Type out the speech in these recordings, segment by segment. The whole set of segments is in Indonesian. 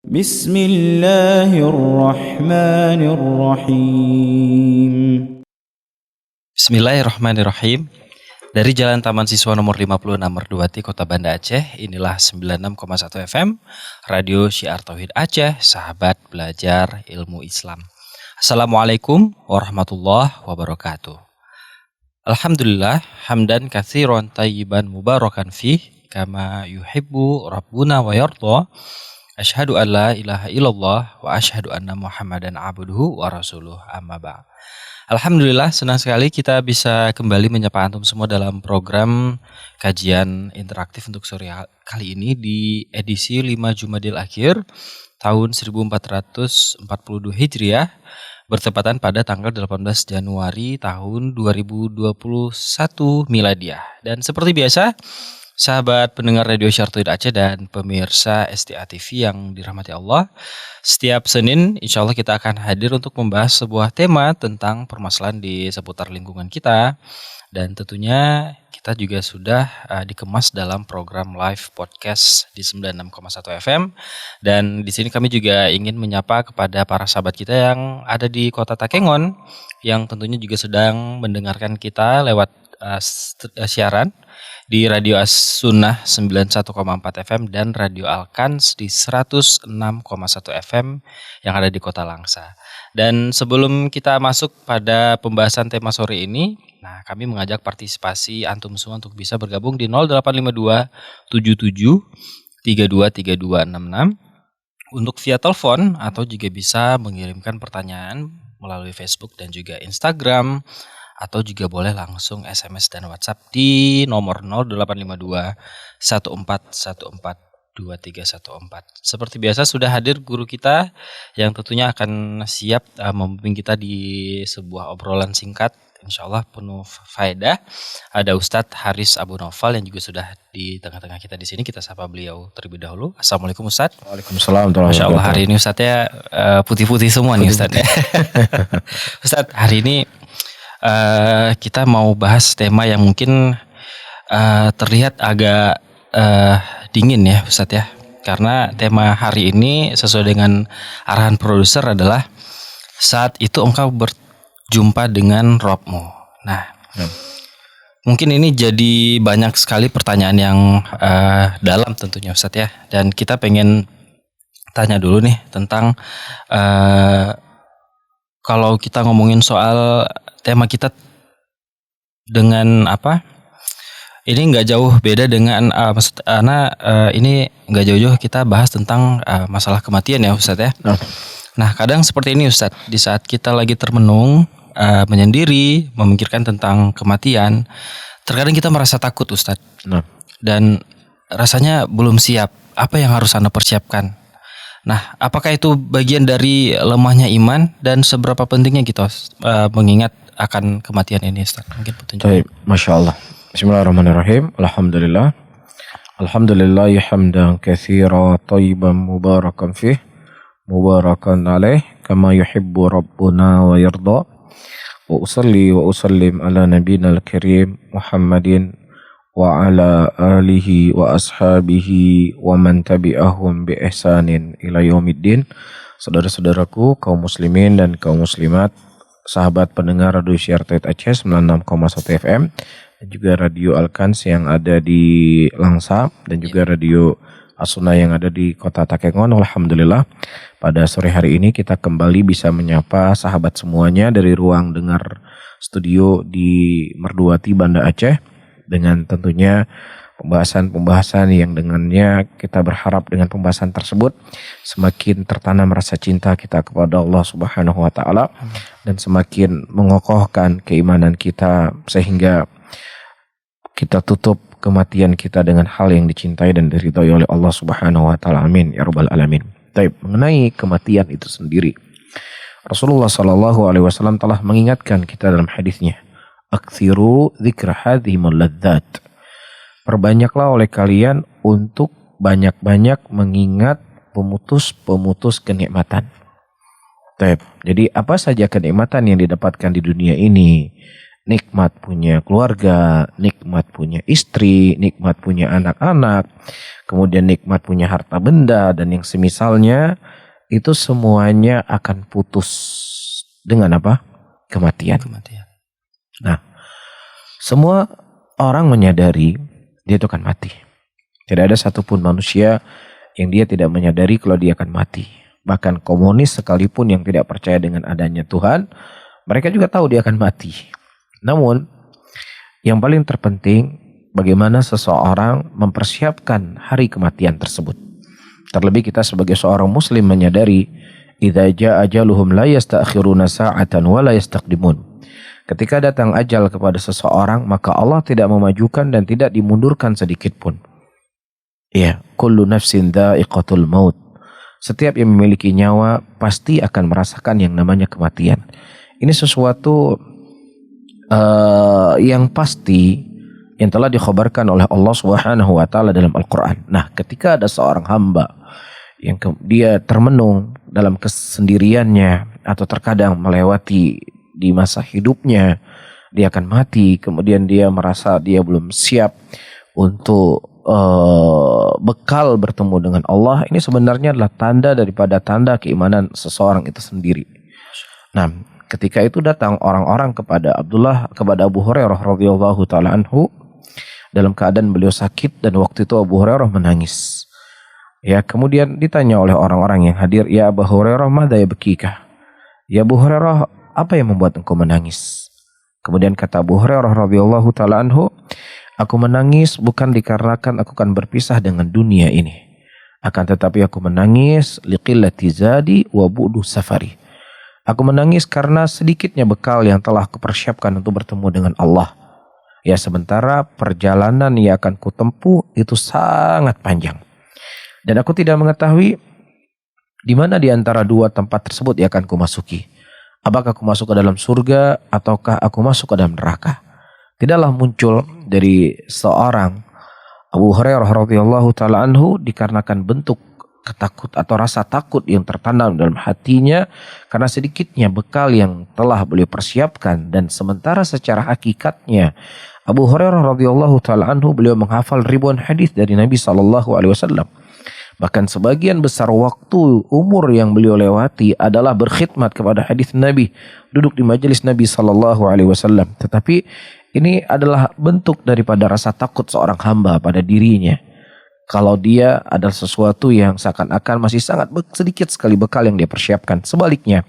Bismillahirrahmanirrahim. Bismillahirrahmanirrahim. Dari Jalan Taman Siswa nomor 56 Merduati, Kota Banda Aceh, inilah 96,1 FM, Radio Syiar Tauhid Aceh, sahabat belajar ilmu Islam. Assalamualaikum warahmatullahi wabarakatuh. Alhamdulillah, hamdan katsiran tayyiban mubarakan fih, kama yuhibbu rabbuna wa yardha. Asyhadu an la ilaha illallah wa asyhadu anna Muhammadan abduhu wa rasuluh, amma ba'd. Alhamdulillah, senang sekali kita bisa kembali menyapa antum semua dalam program kajian interaktif untuk sore kali ini di edisi 5 Jumadil Akhir tahun 1442 Hijriah, bertepatan pada tanggal 18 Januari tahun 2021 Miladiah. Dan seperti biasa, sahabat pendengar Radio Syiar Tauhid Aceh dan pemirsa STA TV yang dirahmati Allah, setiap Senin insya Allah kita akan hadir untuk membahas sebuah tema tentang permasalahan di seputar lingkungan kita. Dan tentunya kita juga sudah dikemas dalam program live podcast di 96,1 FM. Dan di sini kami juga ingin menyapa kepada para sahabat kita yang ada di Kota Takengon, yang tentunya juga sedang mendengarkan kita lewat siaran di Radio As-Sunnah 91,4 FM dan Radio Al-Kans di 106,1 FM yang ada di Kota Langsa. Dan sebelum kita masuk pada pembahasan tema sore ini, kami mengajak partisipasi antum semua untuk bisa bergabung di 0852 77 32 3266 untuk via telepon, atau juga bisa mengirimkan pertanyaan melalui Facebook dan juga Instagram, atau juga boleh langsung SMS dan WhatsApp di nomor 0852 1414 2314. Seperti biasa sudah hadir guru kita yang tentunya akan siap membimbing kita di sebuah obrolan singkat, insya Allah penuh faedah. Ada Ustadz Haris Abu Naufal yang juga sudah di tengah-tengah kita di sini. Kita sapa beliau terlebih dahulu. Assalamualaikum Ustadz. Waalaikumsalam. Masya Allah, hari ini Ustadznya putih-putih semua nih Ustadz. Ustadz, hari ini kita mau bahas tema yang mungkin terlihat agak dingin ya Ustadz ya. Karena tema hari ini sesuai dengan arahan produser adalah saat itu engkau berjumpa dengan Rabbmu. Mungkin ini jadi banyak sekali pertanyaan yang dalam tentunya Ustadz ya. Dan kita pengen tanya dulu nih tentang kalau kita ngomongin soal tema kita dengan apa? Ini nggak jauh beda dengan ini nggak jauh-jauh kita bahas tentang masalah kematian ya Ustadz ya. Nah, kadang seperti ini Ustadz, di saat kita lagi termenung, menyendiri, memikirkan tentang kematian, terkadang kita merasa takut Ustadz. Dan rasanya belum siap. Apa yang harus Anda persiapkan? Nah, apakah itu bagian dari lemahnya iman dan seberapa pentingnya kita mengingat akan kematian ini Ustaz? Mungkin petunjuk. Baik, Masya Allah. Bismillahirrahmanirrahim. Alhamdulillah. Alhamdulillah hamdan katsira tayyiban mubarakan fih, mubarakan alaih kama yuhibbu rabbuna wa yarda. Wa usalli wa usallim ala nabiyina al-karim Muhammadin wa ala alihi wa ashabihi wa man tabi'ahum bi ihsanin ila yaumiddin. Saudara-saudaraku kaum muslimin dan kaum muslimat, sahabat pendengar Radio Syiar Tauhid Aceh 96,1 FM dan juga Radio Al-Kans yang ada di Langsa dan juga Radio As-Sunnah yang ada di Kota Takengon. Alhamdulillah, pada sore hari ini kita kembali bisa menyapa sahabat semuanya dari ruang dengar studio di Merduati Banda Aceh, dengan tentunya pembahasan-pembahasan yang dengannya kita berharap dengan pembahasan tersebut semakin tertanam rasa cinta kita kepada Allah Subhanahu wa taala dan semakin mengokohkan keimanan kita sehingga kita tutup kematian kita dengan hal yang dicintai dan diridhai oleh Allah Subhanahu wa taala. Amin ya rabbal alamin. Baik, mengenai kematian itu sendiri, Rasulullah sallallahu alaihi wasallam telah mengingatkan kita dalam hadisnya, Aktsiru dzikra hadhimul ladzat. Perbanyaklah oleh kalian untuk banyak-banyak mengingat pemutus-pemutus kenikmatan. Jadi apa saja kenikmatan yang didapatkan di dunia ini? nikmat punya keluarga, nikmat punya istri, nikmat punya anak-anak, kemudian nikmat punya harta benda dan yang semisalnya, itu semuanya akan putus dengan apa? Kematian. Nah, semua orang menyadari dia itu akan mati. Tidak ada satupun manusia yang dia tidak menyadari kalau dia akan mati. Bahkan komunis sekalipun yang tidak percaya dengan adanya Tuhan, mereka juga tahu dia akan mati. Namun, yang paling terpenting bagaimana seseorang mempersiapkan hari kematian tersebut. Terlebih kita sebagai seorang muslim menyadari idza jaa ajaluhum la yasta'khiruna sa'atan wa la yastaqdimun. Ketika datang ajal kepada seseorang, maka Allah tidak memajukan dan tidak dimundurkan sedikit pun. Ya, kullu nafsin dha'iqatul maut. Setiap yang memiliki nyawa pasti akan merasakan yang namanya kematian. Ini sesuatu yang pasti yang telah dikhabarkan oleh Allah Subhanahu wa taala dalam Al-Qur'an. Nah, ketika ada seorang hamba yang dia termenung dalam kesendiriannya atau terkadang melewati di masa hidupnya dia akan mati, kemudian dia merasa dia belum siap untuk bekal bertemu dengan Allah, ini sebenarnya adalah tanda daripada tanda keimanan seseorang itu sendiri. Nah, ketika itu datang orang-orang kepada Abu Hurairah radhiyallahu taala anhu dalam keadaan beliau sakit dan waktu itu Abu Hurairah menangis. Ya, kemudian ditanya oleh orang-orang yang hadir, "Ya Abu Hurairah, madza yabkika?" "Ya Abu Hurairah, apa yang membuat engkau menangis?" Kemudian kata Abu Hurairah radhiyallahu taala anhu, "Aku menangis bukan dikarenakan aku akan berpisah dengan dunia ini. Akan tetapi aku menangis liqillati zadi wa bu'du safari. Aku menangis karena sedikitnya bekal yang telah kupersiapkan untuk bertemu dengan Allah. Ya, sementara perjalanan yang akan kutempuh itu sangat panjang. Dan aku tidak mengetahui di mana di antara dua tempat tersebut yang akan kumasuki. Apakah aku masuk ke dalam surga ataukah aku masuk ke dalam neraka?" Tidaklah muncul dari seorang Abu Hurairah radhiyallahu taala anhu dikarenakan bentuk ketakut atau rasa takut yang tertanam dalam hatinya karena sedikitnya bekal yang telah beliau persiapkan, dan sementara secara hakikatnya Abu Hurairah radhiyallahu taala anhu beliau menghafal ribuan hadis dari Nabi sallallahu alaihi wasallam. Bahkan sebagian besar waktu umur yang beliau lewati adalah berkhidmat kepada hadis Nabi, duduk di majelis Nabi sallallahu alaihi wasallam. Tetapi ini adalah bentuk daripada rasa takut seorang hamba pada dirinya. Kalau dia adalah sesuatu yang seakan-akan masih sangat sedikit sekali bekal yang dia persiapkan. Sebaliknya,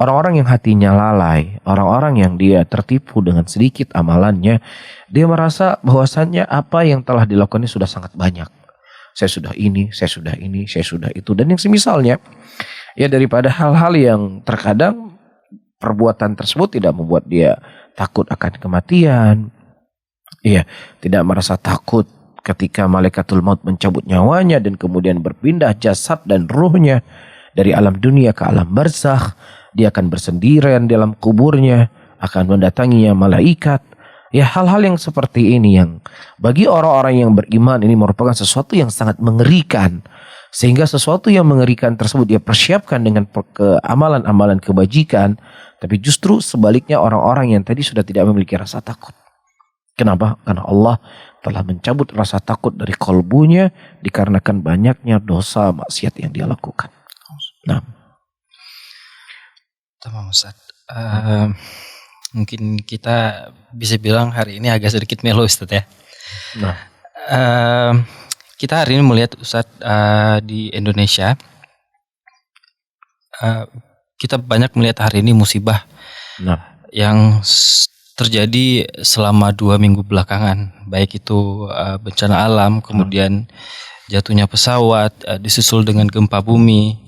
orang-orang yang hatinya lalai, orang-orang yang dia tertipu dengan sedikit amalannya, dia merasa bahwasannya apa yang telah dilakukannya sudah sangat banyak. Saya sudah ini, saya sudah ini, saya sudah itu. Dan yang semisalnya, ya daripada hal-hal yang terkadang perbuatan tersebut tidak membuat dia takut akan kematian. Iya, tidak merasa takut ketika malaikatul maut mencabut nyawanya dan kemudian berpindah jasad dan ruhnya dari alam dunia ke alam barzakh. Dia akan bersendirian dalam kuburnya, akan mendatanginya malaikat. Ya, hal-hal yang seperti ini yang bagi orang-orang yang beriman ini merupakan sesuatu yang sangat mengerikan. Sehingga sesuatu yang mengerikan tersebut dia persiapkan dengan amalan-amalan kebajikan. Tapi justru sebaliknya orang-orang yang tadi sudah tidak memiliki rasa takut. Kenapa? Karena Allah telah mencabut rasa takut dari kalbunya dikarenakan banyaknya dosa maksiat yang dia lakukan. Nah, tamam Ustaz. Mungkin kita bisa bilang hari ini agak sedikit melo Ustaz ya. Nah, kita hari ini melihat Ustaz di Indonesia. Kita banyak melihat hari ini musibah yang terjadi selama 2 minggu belakangan, baik itu bencana alam, kemudian jatuhnya pesawat, disusul dengan gempa bumi,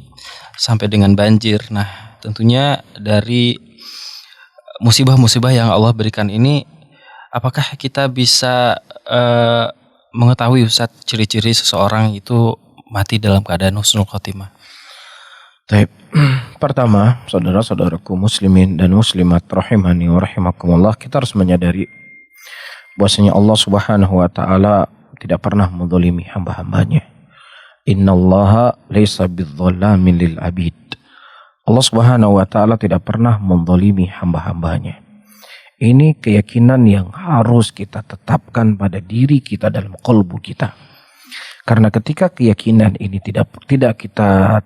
sampai dengan banjir. Nah, tentunya dari musibah-musibah yang Allah berikan ini, apakah kita bisa mengetahui Ustaz ciri-ciri seseorang itu mati dalam keadaan husnul khotimah? Baik. Pertama, saudara-saudaraku muslimin dan muslimat rahimani wa rahimakumullah, kita harus menyadari bahwasanya Allah Subhanahu wa taala tidak pernah menzalimi hamba-hambanya. Innallaha laisa bidzalamin lil abid. Allah Subhanahu wa taala tidak pernah menzalimi hamba-hambanya. Ini keyakinan yang harus kita tetapkan pada diri kita dalam qalbu kita. Karena ketika keyakinan ini tidak kita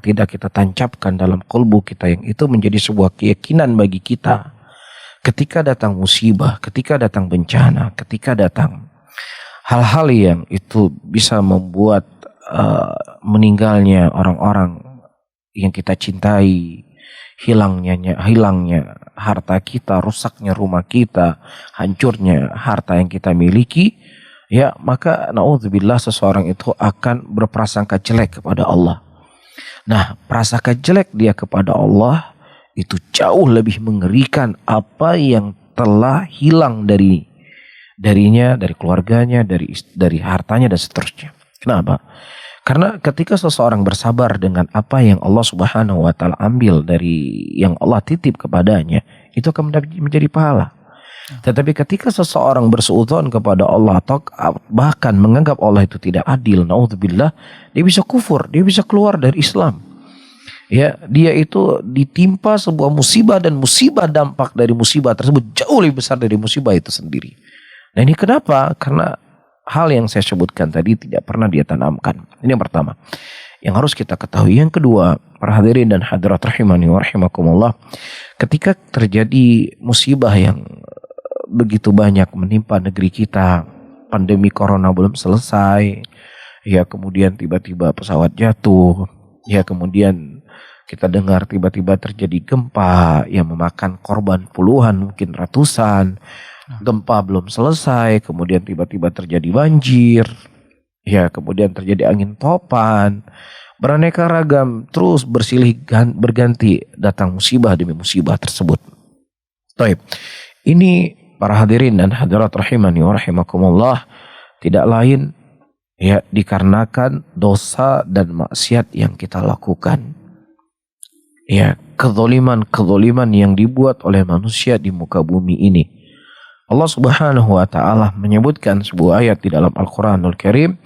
tidak kita tancapkan dalam qalbu kita, yang itu menjadi sebuah keyakinan bagi kita. Ketika datang musibah, ketika datang bencana, ketika datang hal-hal yang itu bisa membuat meninggalnya orang-orang yang kita cintai, hilangnya harta kita, rusaknya rumah kita, hancurnya harta yang kita miliki, ya maka naudzubillah seseorang itu akan berprasangka jelek kepada Allah. Nah, prasangka jelek dia kepada Allah itu jauh lebih mengerikan apa yang telah hilang darinya, dari keluarganya, dari hartanya dan seterusnya. Kenapa? Karena ketika seseorang bersabar dengan apa yang Allah Subhanahu wa taala ambil dari yang Allah titip kepadanya, itu akan menjadi pahala. Tetapi ketika seseorang bersuudzon kepada Allah atau bahkan menganggap Allah itu tidak adil, naudzubillah, dia bisa kufur, dia bisa keluar dari Islam. Ya, dia itu ditimpa sebuah musibah, dan musibah, dampak dari musibah tersebut jauh lebih besar dari musibah itu sendiri. Nah, ini kenapa? Karena hal yang saya sebutkan tadi tidak pernah dia tanamkan. Ini yang pertama yang harus kita ketahui. Yang kedua, para hadirin dan hadirat rahimani wa rahimakumullah, ketika terjadi musibah yang begitu banyak menimpa negeri kita, pandemi corona belum selesai, ya kemudian tiba-tiba pesawat jatuh, ya kemudian kita dengar tiba-tiba terjadi gempa yang memakan korban puluhan mungkin ratusan, gempa belum selesai, kemudian tiba-tiba terjadi banjir, ya kemudian terjadi angin topan, beraneka ragam, terus bersilih berganti datang musibah demi musibah tersebut. Baik, ini para hadirin dan hadirat rahimani wa rahimakumullah, tidak lain ya dikarenakan dosa dan maksiat yang kita lakukan. Ya, kezaliman yang dibuat oleh manusia di muka bumi ini. Allah Subhanahu wa taala menyebutkan sebuah ayat di dalam Al-Qur'anul Karim,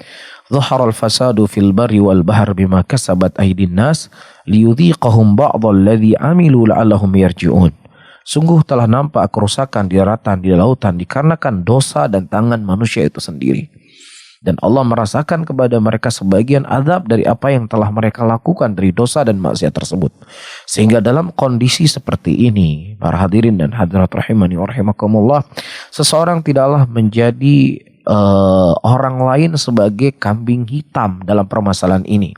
"Dhaharal fasadu fil barri wal bahr bima kasabat aydin nas liyudhiqahum ba'dal ladzi 'amilu la'allahum yarji'un." Sungguh telah nampak kerusakan di daratan, di lautan dikarenakan dosa dan tangan manusia itu sendiri. Dan Allah merasakan kepada mereka sebagian azab dari apa yang telah mereka lakukan dari dosa dan maksiat tersebut. Sehingga dalam kondisi seperti ini, para hadirin dan hadirat rahimani wa rahimakumullah, seseorang tidaklah menjadi orang lain sebagai kambing hitam dalam permasalahan ini.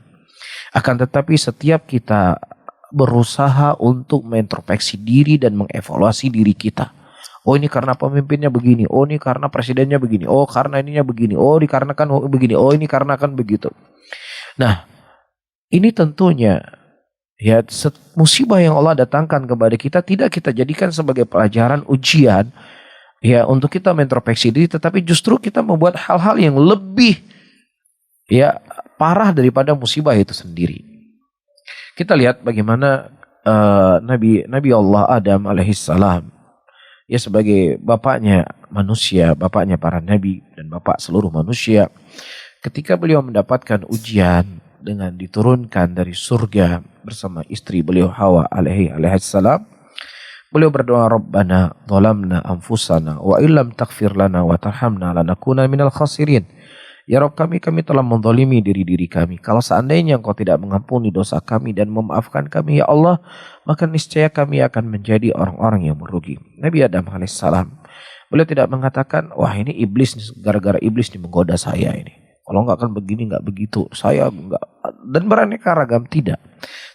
Akan tetapi setiap kita berusaha untuk mengintrospeksi diri dan mengevaluasi diri kita. Oh, ini karena pemimpinnya begini, oh ini karena presidennya begini, oh karena ininya begini, oh dikarenakan begini, oh ini karena kan begitu. Nah, ini tentunya ya musibah yang Allah datangkan kepada kita tidak kita jadikan sebagai pelajaran ujian ya untuk kita mengintrospeksi diri, tetapi justru kita membuat hal-hal yang lebih ya parah daripada musibah itu sendiri. Kita lihat bagaimana Nabi Allah Adam alaihissalam, ya sebagai bapaknya manusia, bapaknya para nabi dan bapak seluruh manusia, ketika beliau mendapatkan ujian dengan diturunkan dari surga bersama istri beliau Hawa alaihissalam, beliau berdoa, Rabbana zalamna anfusana wa illam taghfir lana wa tarhamna lanakuna minal khasirin. Ya Rabb kami telah menzalimi diri kami. Kalau seandainya Engkau tidak mengampuni dosa kami dan memaafkan kami, ya Allah, maka niscaya kami akan menjadi orang-orang yang merugi. Nabi Adam alaihissalam, beliau tidak mengatakan, wah ini iblis, gara-gara iblis ini menggoda saya ini. Kalau enggak kan begini, enggak begitu. Saya enggak, dan beraneka ragam, tidak.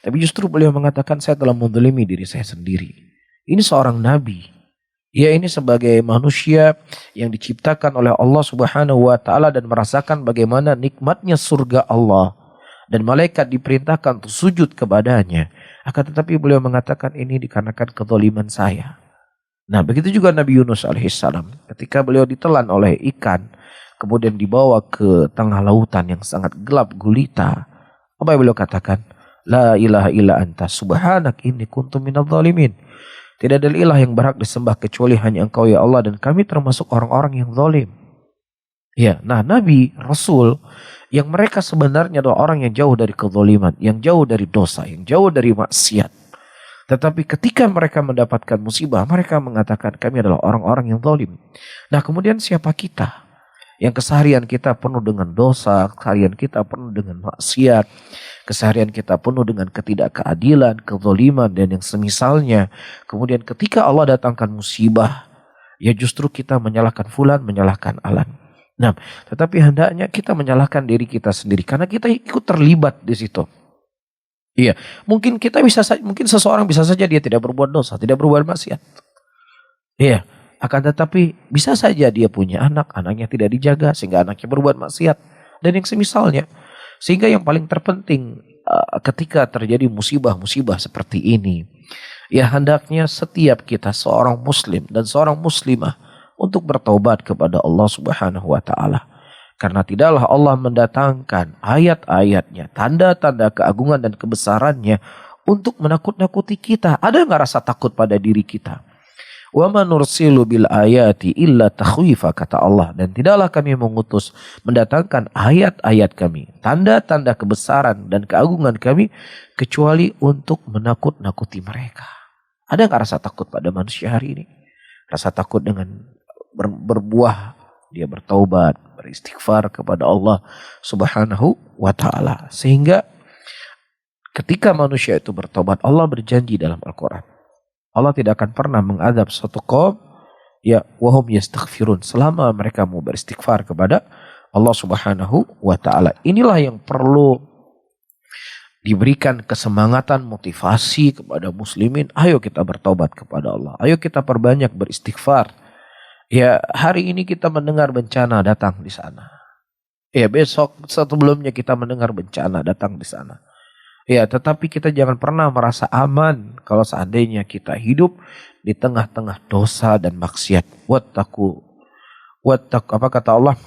Tapi justru beliau mengatakan, saya telah menzalimi diri saya sendiri. Ini seorang nabi. Ya, ini sebagai manusia yang diciptakan oleh Allah Subhanahu wa taala dan merasakan bagaimana nikmatnya surga Allah, dan malaikat diperintahkan untuk sujud kepadanya. Akan tetapi beliau mengatakan ini dikarenakan kezaliman saya. Nah, begitu juga Nabi Yunus alaihissalam, ketika beliau ditelan oleh ikan, kemudian dibawa ke tengah lautan yang sangat gelap gulita. Apa yang beliau katakan? La ilaha illa anta subhanak inni kuntu minadh dhalimin. Tidak ada ilah yang berhak disembah kecuali hanya Engkau ya Allah, dan kami termasuk orang-orang yang zalim. Ya, nah Nabi, Rasul, yang mereka sebenarnya adalah orang yang jauh dari kezaliman, yang jauh dari dosa, yang jauh dari maksiat. Tetapi ketika mereka mendapatkan musibah, mereka mengatakan kami adalah orang-orang yang zalim. Nah kemudian siapa kita? Yang keseharian kita penuh dengan dosa, keseharian kita penuh dengan maksiat, keseharian kita penuh dengan ketidakkeadilan, kezaliman dan yang semisalnya. Kemudian ketika Allah datangkan musibah, ya justru kita menyalahkan fulan, menyalahkan alan. Nah, tetapi hendaknya kita menyalahkan diri kita sendiri karena kita ikut terlibat di situ. Iya, mungkin mungkin seseorang bisa saja dia tidak berbuat dosa, tidak berbuat maksiat. Iya, akan tetapi bisa saja dia punya anak, anaknya tidak dijaga sehingga anaknya berbuat maksiat dan yang semisalnya. Sehingga yang paling terpenting ketika terjadi musibah-musibah seperti ini, ya hendaknya setiap kita seorang muslim dan seorang muslimah untuk bertaubat kepada Allah Subhanahu wa taala. Karena tidaklah Allah mendatangkan ayat-ayatnya, tanda-tanda keagungan dan kebesarannya untuk menakut-nakuti kita. Ada nggak rasa takut pada diri kita? Wa ma nursilu bil ayati illa takhwifa, kata Allah. Dan tidaklah kami mengutus mendatangkan ayat-ayat kami, tanda-tanda kebesaran dan keagungan kami, kecuali untuk menakut-nakuti mereka. Ada nggak rasa takut pada manusia hari ini? Rasa takut dengan berbuah, dia bertaubat, beristighfar kepada Allah Subhanahu wa taala. Sehingga ketika manusia itu bertobat, Allah berjanji dalam Al-Qur'an, Allah tidak akan pernah mengadab suatu kaum ya wahum yastaghfirun, selama mereka mau beristighfar kepada Allah Subhanahu wa taala. Inilah yang perlu diberikan kesemangatan, motivasi kepada muslimin. Ayo kita bertobat kepada Allah. Ayo kita perbanyak beristighfar. Ya, hari ini kita mendengar bencana datang di sana. Ya, besok sebelumnya kita mendengar bencana datang di sana. Ya, tetapi kita jangan pernah merasa aman kalau seandainya kita hidup di tengah-tengah dosa dan maksiat. Apa kata Allah?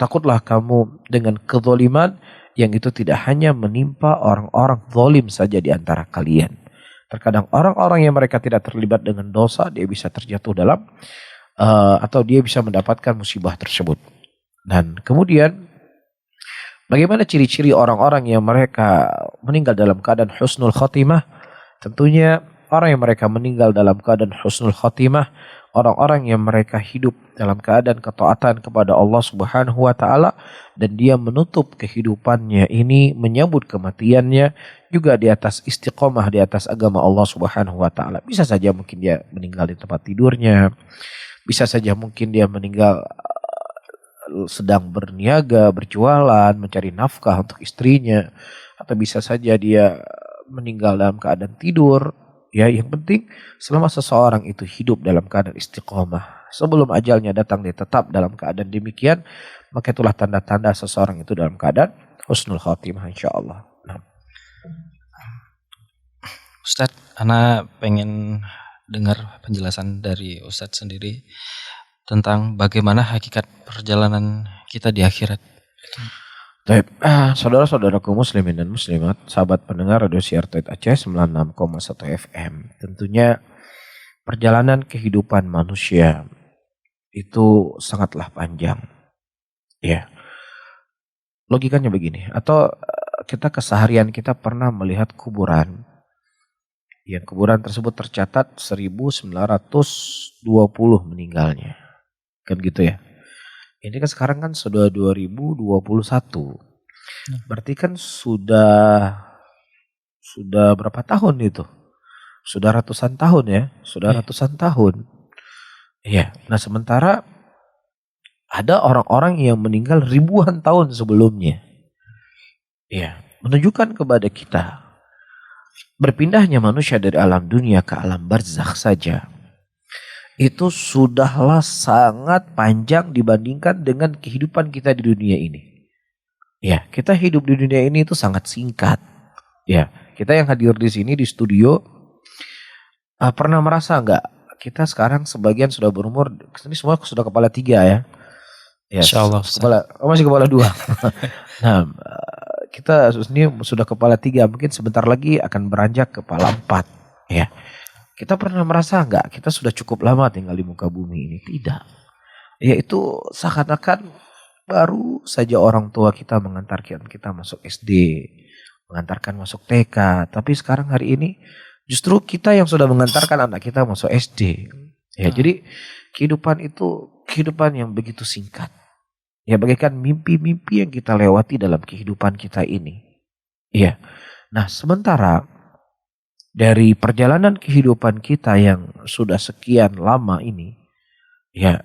Takutlah kamu dengan kezaliman yang itu tidak hanya menimpa orang-orang zalim saja di antara kalian. Terkadang orang-orang yang mereka tidak terlibat dengan dosa, dia bisa terjatuh dalam atau dia bisa mendapatkan musibah tersebut. Dan kemudian bagaimana ciri-ciri orang-orang yang mereka meninggal dalam keadaan husnul khotimah? Tentunya orang yang mereka meninggal dalam keadaan husnul khotimah, orang-orang yang mereka hidup dalam keadaan ketaatan kepada Allah Subhanahu wa taala dan dia menutup kehidupannya ini, menyambut kematiannya juga di atas istiqomah, di atas agama Allah Subhanahu wa taala. Bisa saja mungkin dia meninggal di tempat tidurnya, bisa saja mungkin dia meninggal sedang berniaga, berjualan, mencari nafkah untuk istrinya. Atau bisa saja dia meninggal dalam keadaan tidur. Ya, yang penting selama seseorang itu hidup dalam keadaan istiqomah, sebelum ajalnya datang dia tetap dalam keadaan demikian, maka itulah tanda-tanda seseorang itu dalam keadaan husnul khatimah insyaallah. Nah. Ustadz, Ana pengen dengar penjelasan dari Ustadz sendiri tentang bagaimana hakikat perjalanan kita di akhirat. Baik, saudara-saudaraku muslimin dan muslimat, sahabat pendengar Radio Syiar Tauhid Aceh 96,1 FM. Tentunya perjalanan kehidupan manusia itu sangatlah panjang. Ya. Logikanya begini, atau kita keseharian kita pernah melihat kuburan. Yang kuburan tersebut tercatat 1920 meninggalnya. Kan gitu ya. Ini kan sekarang kan sudah 2021. Berarti kan sudah berapa tahun itu? Sudah ratusan tahun ya. Sudah ratusan tahun. Iya. Nah sementara ada orang-orang yang meninggal ribuan tahun sebelumnya. Iya. Menunjukkan kepada kita berpindahnya manusia dari alam dunia ke alam barzakh saja, itu sudahlah sangat panjang dibandingkan dengan kehidupan kita di dunia ini. Ya, kita hidup di dunia ini itu sangat singkat. Ya, kita yang hadir di sini di studio pernah merasa nggak? Kita sekarang sebagian sudah berumur, ini semua sudah kepala 3 ya. Ya, Insyaallah. Masih kepala 2. Nah, kita ini sudah kepala 3, mungkin sebentar lagi akan beranjak kepala 4. Ya. Kita pernah merasa enggak kita sudah cukup lama tinggal di muka bumi ini? Tidak. Yaitu seakan-akan baru saja orang tua kita mengantarkan kita masuk SD, mengantarkan masuk TK. Tapi sekarang hari ini Justru kita yang sudah mengantarkan anak kita masuk SD. Ya, jadi kehidupan itu kehidupan yang begitu singkat. Ya, bagaikan mimpi-mimpi yang kita lewati dalam kehidupan kita ini. Ya. Nah, sementara dari perjalanan kehidupan kita yang sudah sekian lama ini, ya,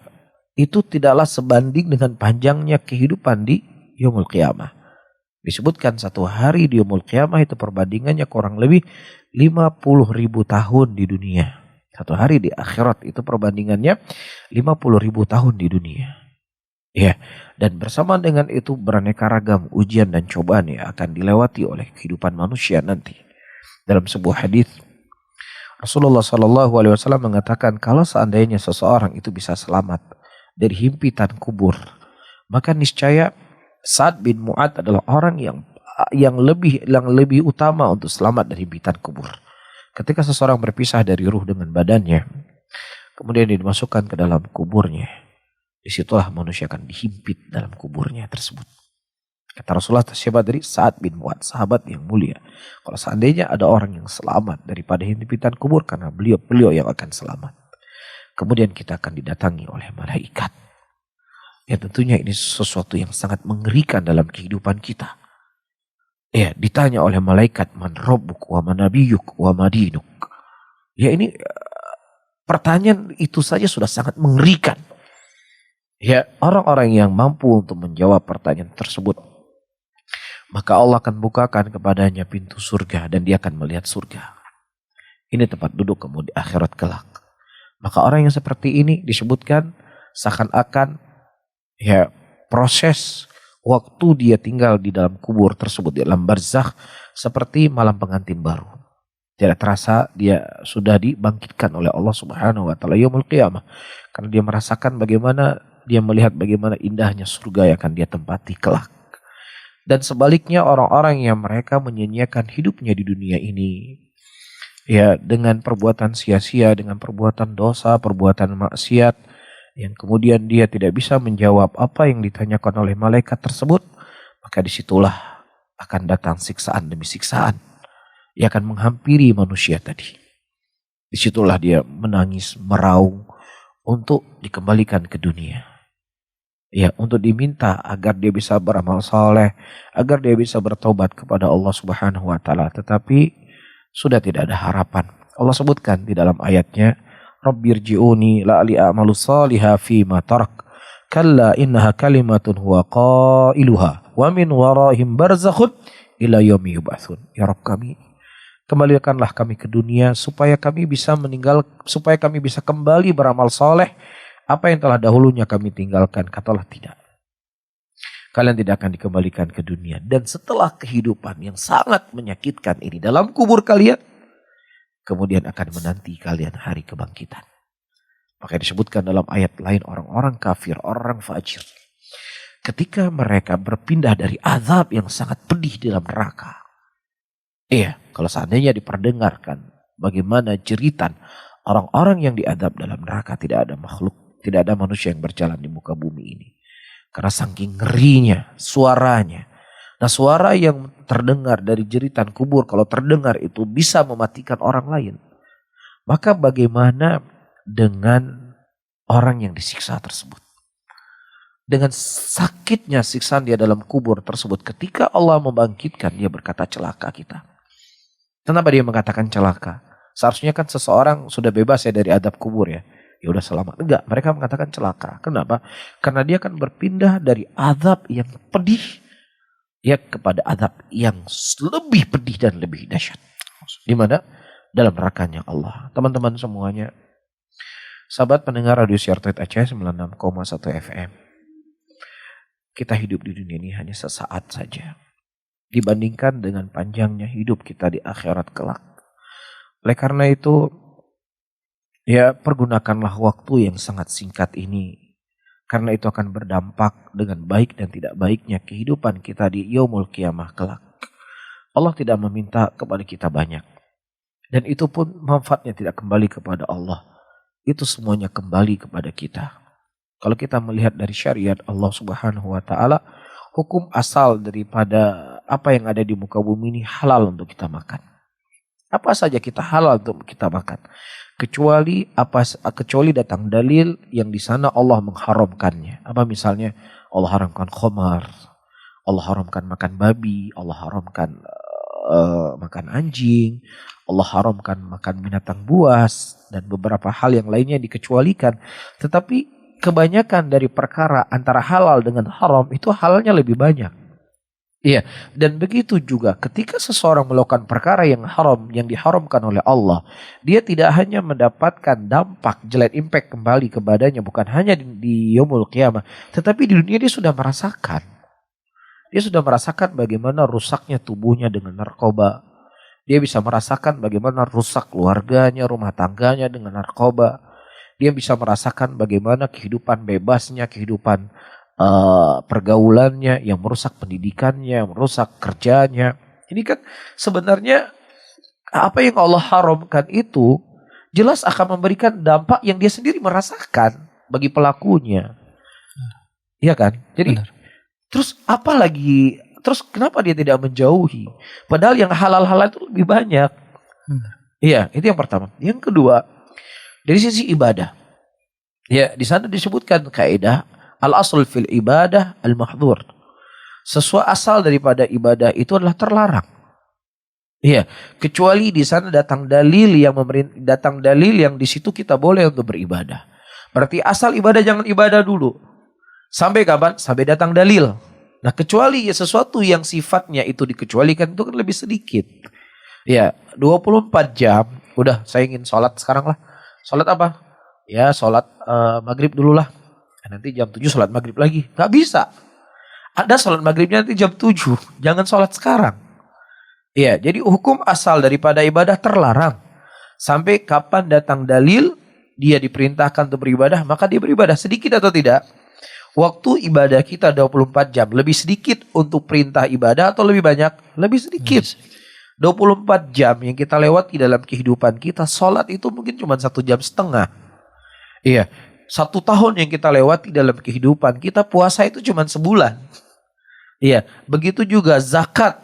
itu tidaklah sebanding dengan panjangnya kehidupan di Yaumul Qiyamah. Disebutkan satu hari di Yaumul Qiyamah itu perbandingannya kurang lebih 50.000 tahun di dunia. Satu hari di akhirat itu perbandingannya 50.000 tahun di dunia. Ya, dan bersama dengan itu beraneka ragam ujian dan cobaan yang akan dilewati oleh kehidupan manusia nanti. Dalam sebuah hadis Rasulullah SAW mengatakan kalau seandainya seseorang itu bisa selamat dari himpitan kubur, maka niscaya Sa'ad bin Mu'adz adalah orang yang lebih utama untuk selamat dari himpitan kubur. Ketika seseorang berpisah dari ruh dengan badannya, kemudian dimasukkan ke dalam kuburnya, disitulah manusia akan dihimpit dalam kuburnya tersebut. Kata Rasulullah, siapa dari Sa'ad bin Mu'adz, sahabat yang mulia. Kalau seandainya ada orang yang selamat daripada himpitan kubur, karena beliau yang akan selamat. Kemudian kita akan didatangi oleh malaikat. Ya, tentunya ini sesuatu yang sangat mengerikan dalam kehidupan kita. Ya, ditanya oleh malaikat, man rabbuk wa man nabiyyuk wa madinuk. Ya, ini pertanyaan itu saja sudah sangat mengerikan. Ya, orang-orang yang mampu untuk menjawab pertanyaan tersebut, maka Allah akan bukakan kepadanya pintu surga dan dia akan melihat surga. Ini tempat duduk kamu di akhirat kelak. Maka orang yang seperti ini disebutkan seakan-akan ya proses waktu dia tinggal di dalam kubur tersebut, di dalam barzakh, seperti malam pengantin baru. Tidak terasa dia sudah dibangkitkan oleh Allah Subhanahu wa taala yaumul qiyamah. Karena dia merasakan bagaimana, dia melihat bagaimana indahnya surga yang akan dia tempati kelak. Dan sebaliknya orang-orang yang mereka menyia-nyiakan hidupnya di dunia ini, ya, dengan perbuatan sia-sia, dengan perbuatan dosa, perbuatan maksiat, yang kemudian dia tidak bisa menjawab apa yang ditanyakan oleh malaikat tersebut, maka disitulah akan datang siksaan demi siksaan. Ia akan menghampiri manusia tadi. Disitulah dia menangis, meraung untuk dikembalikan ke dunia. Ya, untuk diminta agar dia bisa beramal saleh, agar dia bisa bertobat kepada Allah Subhanahu wa taala. Tetapi sudah tidak ada harapan. Allah sebutkan di dalam ayatnya, Rabbirji'uni la'ali a'malu salihah fima tarak. Kalla innaha kalimatun huwa qailuha wa min waraihim barzakhun ila yaumi yub'atsun. Ya Rabb kami, kembalikanlah kami ke dunia supaya kami bisa kembali beramal saleh. Apa yang telah dahulunya kami tinggalkan, katalah tidak. Kalian tidak akan dikembalikan ke dunia. Dan setelah kehidupan yang sangat menyakitkan ini dalam kubur kalian, kemudian akan menanti kalian hari kebangkitan. Maka disebutkan dalam ayat lain orang-orang kafir, orang fajir, ketika mereka berpindah dari azab yang sangat pedih di dalam neraka. Iya, kalau seandainya diperdengarkan bagaimana jeritan orang-orang yang diazab dalam neraka, tidak ada makhluk, tidak ada manusia yang berjalan di muka bumi ini. Karena saking ngerinya suaranya. Nah, suara yang terdengar dari jeritan kubur, kalau terdengar itu bisa mematikan orang lain. Maka bagaimana dengan orang yang disiksa tersebut? Dengan sakitnya siksaan dia dalam kubur tersebut, ketika Allah membangkitkan, dia berkata celaka kita. Kenapa dia mengatakan celaka? Seharusnya kan seseorang sudah bebas ya dari adab kubur ya. Ya udah selamat. Enggak, mereka mengatakan celaka. Kenapa? Karena dia akan berpindah dari azab yang pedih ya kepada azab yang lebih pedih dan lebih dahsyat. Di mana? Dalam nerakanya Allah. Teman-teman semuanya, sahabat pendengar Radio Siar Tauhid Aceh 96,1 FM. Kita hidup di dunia ini hanya sesaat saja dibandingkan dengan panjangnya hidup kita di akhirat kelak. Oleh karena itu, ya, pergunakanlah waktu yang sangat singkat ini. Karena itu akan berdampak dengan baik dan tidak baiknya kehidupan kita di yaumul qiyamah kelak. Allah tidak meminta kepada kita banyak. Dan itu pun manfaatnya tidak kembali kepada Allah. Itu semuanya kembali kepada kita. Kalau kita melihat dari syariat Allah Subhanahu wa taala, hukum asal daripada apa yang ada di muka bumi ini halal untuk kita makan. Apa saja kita halal untuk kita makan. Kecuali datang dalil yang di sana Allah mengharamkannya. Apa misalnya Allah haramkan khamar, Allah haramkan makan babi, Allah haramkan makan anjing, Allah haramkan makan binatang buas dan beberapa hal yang lainnya dikecualikan. Tetapi kebanyakan dari perkara antara halal dengan haram itu halalnya lebih banyak. Iya, dan begitu juga ketika seseorang melakukan perkara yang haram, yang diharamkan oleh Allah, dia tidak hanya mendapatkan dampak jelek impact kembali kepadanya, bukan hanya di yaumul qiyamah, tetapi di dunia dia sudah merasakan. Dia sudah merasakan bagaimana rusaknya tubuhnya dengan narkoba. Dia bisa merasakan bagaimana rusak keluarganya, rumah tangganya dengan narkoba. Dia bisa merasakan bagaimana kehidupan bebasnya, kehidupan pergaulannya yang merusak pendidikannya, merusak kerjanya. Ini kan sebenarnya apa yang Allah haramkan itu jelas akan memberikan dampak yang dia sendiri merasakan bagi pelakunya. Iya kan? Jadi terus apa lagi? Terus kenapa dia tidak menjauhi? Padahal yang halal-halal itu lebih banyak. Iya, itu yang pertama. Yang kedua, dari sisi ibadah. Ya, di sana disebutkan kaidah al-asl fil ibadah al-mahdhur. Sesuatu asal daripada ibadah itu adalah terlarang. Iya, kecuali di sana datang dalil yang di situ kita boleh untuk beribadah. Berarti asal ibadah jangan ibadah dulu. Sampai kapan? Sampai datang dalil. Nah, kecuali ya sesuatu yang sifatnya itu dikecualikan itu kan lebih sedikit. Ya, 24 jam. Udah, saya ingin sholat sekarang lah. Sholat apa? Ya, sholat maghrib dulu lah. Nanti jam 7 sholat maghrib lagi. Gak bisa. Ada sholat maghribnya nanti jam 7. Jangan sholat sekarang. Iya, jadi hukum asal daripada ibadah terlarang. Sampai kapan datang dalil, dia diperintahkan untuk beribadah, maka dia beribadah. Sedikit atau tidak? Waktu ibadah kita 24 jam. Lebih sedikit untuk perintah ibadah atau lebih banyak? Lebih sedikit. 24 jam yang kita lewati dalam kehidupan kita, sholat itu mungkin cuma 1 jam setengah. Iya. 1 tahun yang kita lewati dalam kehidupan kita, puasa itu cuma sebulan. Iya, begitu juga zakat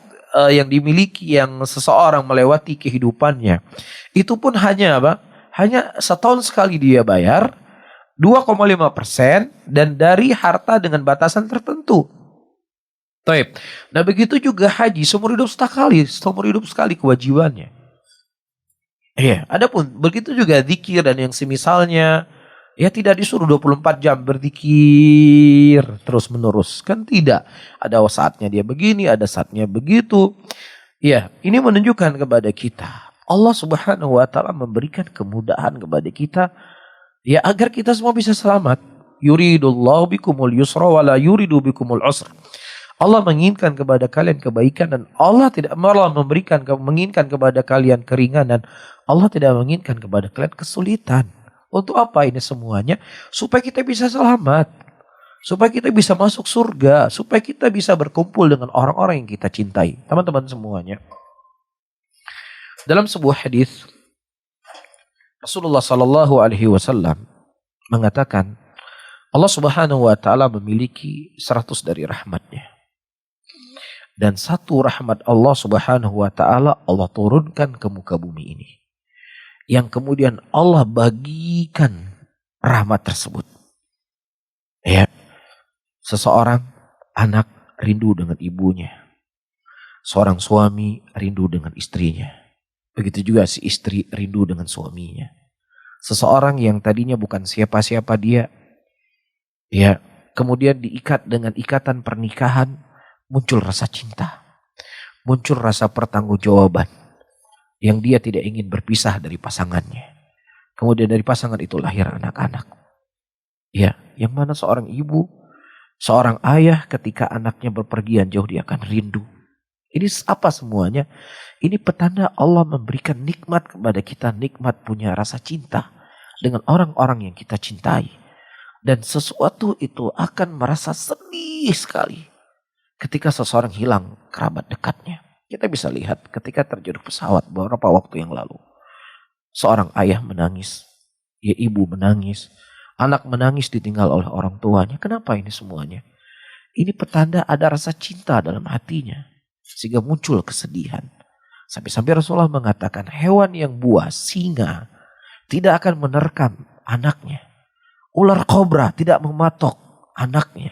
yang dimiliki yang seseorang melewati kehidupannya. Itu pun hanya apa? Hanya setahun sekali dia bayar 2,5% dan dari harta dengan batasan tertentu. Taib. Nah, begitu juga haji seumur hidup sekali kewajibannya. Iya, adapun begitu juga zikir dan yang semisalnya. Ya tidak disuruh 24 jam berzikir terus menerus. Kan tidak. Ada saatnya dia begini, ada saatnya begitu. Ya, ini menunjukkan kepada kita. Allah Subhanahu wa ta'ala memberikan kemudahan kepada kita. Ya, agar kita semua bisa selamat. Yuridullahu bikumul yusra wa la yuridu bikumul usra. Allah menginginkan kepada kalian kebaikan dan Allah tidak malah menginginkan kepada kalian keringanan. Allah tidak menginginkan kepada kalian kesulitan. Untuk apa ini semuanya? Supaya kita bisa selamat. Supaya kita bisa masuk surga. Supaya kita bisa berkumpul dengan orang-orang yang kita cintai. Teman-teman semuanya. Dalam sebuah hadis Rasulullah Sallallahu Alaihi Wasallam mengatakan Allah Subhanahu Wa Taala memiliki 100 dari rahmatnya. Dan 1 rahmat Allah Subhanahu Wa Taala Allah turunkan ke muka bumi ini. Yang kemudian Allah bagikan rahmat tersebut. Ya, seseorang anak rindu dengan ibunya. Seorang suami rindu dengan istrinya. Begitu juga si istri rindu dengan suaminya. Seseorang yang tadinya bukan siapa-siapa dia. Ya, kemudian diikat dengan ikatan pernikahan. Muncul rasa cinta. Muncul rasa pertanggungjawaban. Yang dia tidak ingin berpisah dari pasangannya. Kemudian dari pasangan itu lahir anak-anak. Ya, yang mana seorang ibu, seorang ayah ketika anaknya berpergian jauh dia akan rindu. Ini apa semuanya? Ini petanda Allah memberikan nikmat kepada kita. Nikmat punya rasa cinta dengan orang-orang yang kita cintai. Dan sesuatu itu akan merasa sedih sekali ketika seseorang hilang kerabat dekatnya. Kita bisa lihat ketika terjatuh pesawat beberapa waktu yang lalu. Seorang ayah menangis. Ya, ibu menangis. Anak menangis ditinggal oleh orang tuanya. Kenapa ini semuanya? Ini petanda ada rasa cinta dalam hatinya. Sehingga muncul kesedihan. Sampai-sampai Rasulullah mengatakan hewan yang buas, singa, tidak akan menerkam anaknya. Ular kobra tidak mematok anaknya.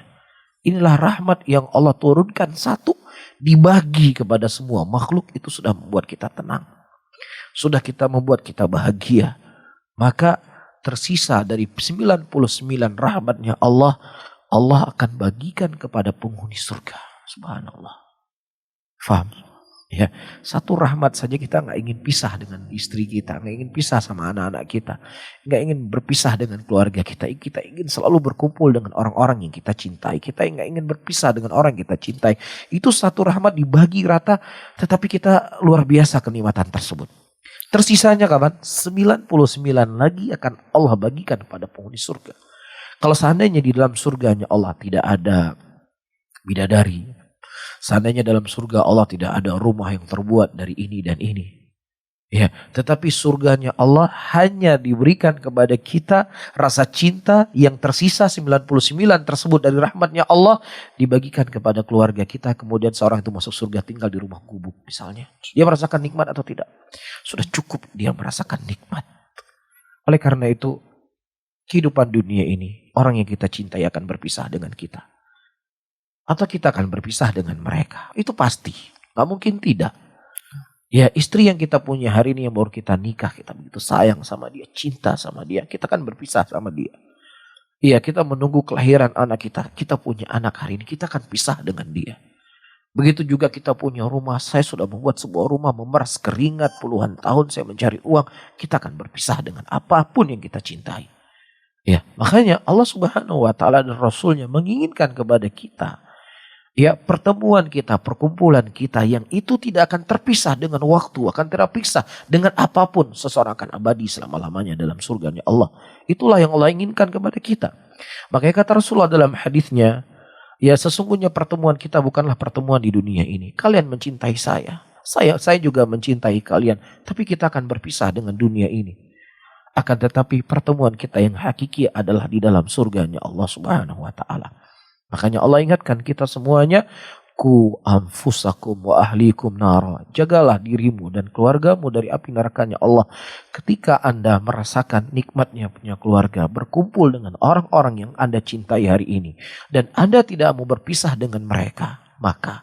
Inilah rahmat yang Allah turunkan satu, dibagi kepada semua makhluk, itu sudah membuat kita tenang. Sudah kita membuat kita bahagia. Maka tersisa dari 99 rahmatnya Allah, Allah akan bagikan kepada penghuni surga. Subhanallah. Faham? Ya, satu rahmat saja kita nggak ingin pisah dengan istri kita, nggak ingin pisah sama anak-anak kita, nggak ingin berpisah dengan keluarga kita. Kita ingin selalu berkumpul dengan orang-orang yang kita cintai. Kita nggak ingin berpisah dengan orang yang kita cintai. Itu satu rahmat dibagi rata, tetapi kita luar biasa kenikmatan tersebut. Tersisanya kapan? 99 lagi akan Allah bagikan kepada penghuni surga. Kalau seandainya di dalam surganya Allah tidak ada bidadari, seandainya dalam surga Allah tidak ada rumah yang terbuat dari ini dan ini. Ya, tetapi surganya Allah hanya diberikan kepada kita rasa cinta yang tersisa 99 tersebut dari rahmatnya Allah dibagikan kepada keluarga kita. Kemudian seorang itu masuk surga tinggal di rumah gubuk misalnya. Dia merasakan nikmat atau tidak? Sudah cukup dia merasakan nikmat. Oleh karena itu kehidupan dunia ini orang yang kita cintai akan berpisah dengan kita. Atau kita akan berpisah dengan mereka. Itu pasti. Gak mungkin tidak. Ya, istri yang kita punya hari ini yang baru kita nikah, kita begitu sayang sama dia, cinta sama dia, kita kan berpisah sama dia. Iya, kita menunggu kelahiran anak kita. Kita punya anak hari ini, kita akan pisah dengan dia. Begitu juga kita punya rumah. Saya sudah membuat sebuah rumah, memeras keringat puluhan tahun saya mencari uang. Kita akan berpisah dengan apapun yang kita cintai. Ya, makanya Allah Subhanahu wa taala dan Rasulnya menginginkan kepada kita, ya, pertemuan kita, perkumpulan kita yang itu tidak akan terpisah dengan waktu, akan terpisah dengan apapun. Seseorang akan abadi selama-lamanya dalam surganya Allah. Itulah yang Allah inginkan kepada kita. Makanya kata Rasulullah dalam hadisnya, ya sesungguhnya pertemuan kita bukanlah pertemuan di dunia ini. Kalian mencintai saya juga mencintai kalian. Tapi kita akan berpisah dengan dunia ini. Akan tetapi pertemuan kita yang hakiki adalah di dalam surganya Allah Subhanahu wa taala. Makanya Allah ingatkan kita semuanya, ku anfusakum wa ahlikum nara. Jagalah dirimu dan keluargamu dari api nerakanya Allah. Ketika Anda merasakan nikmatnya punya keluarga, berkumpul dengan orang-orang yang Anda cintai hari ini, dan Anda tidak mau berpisah dengan mereka, maka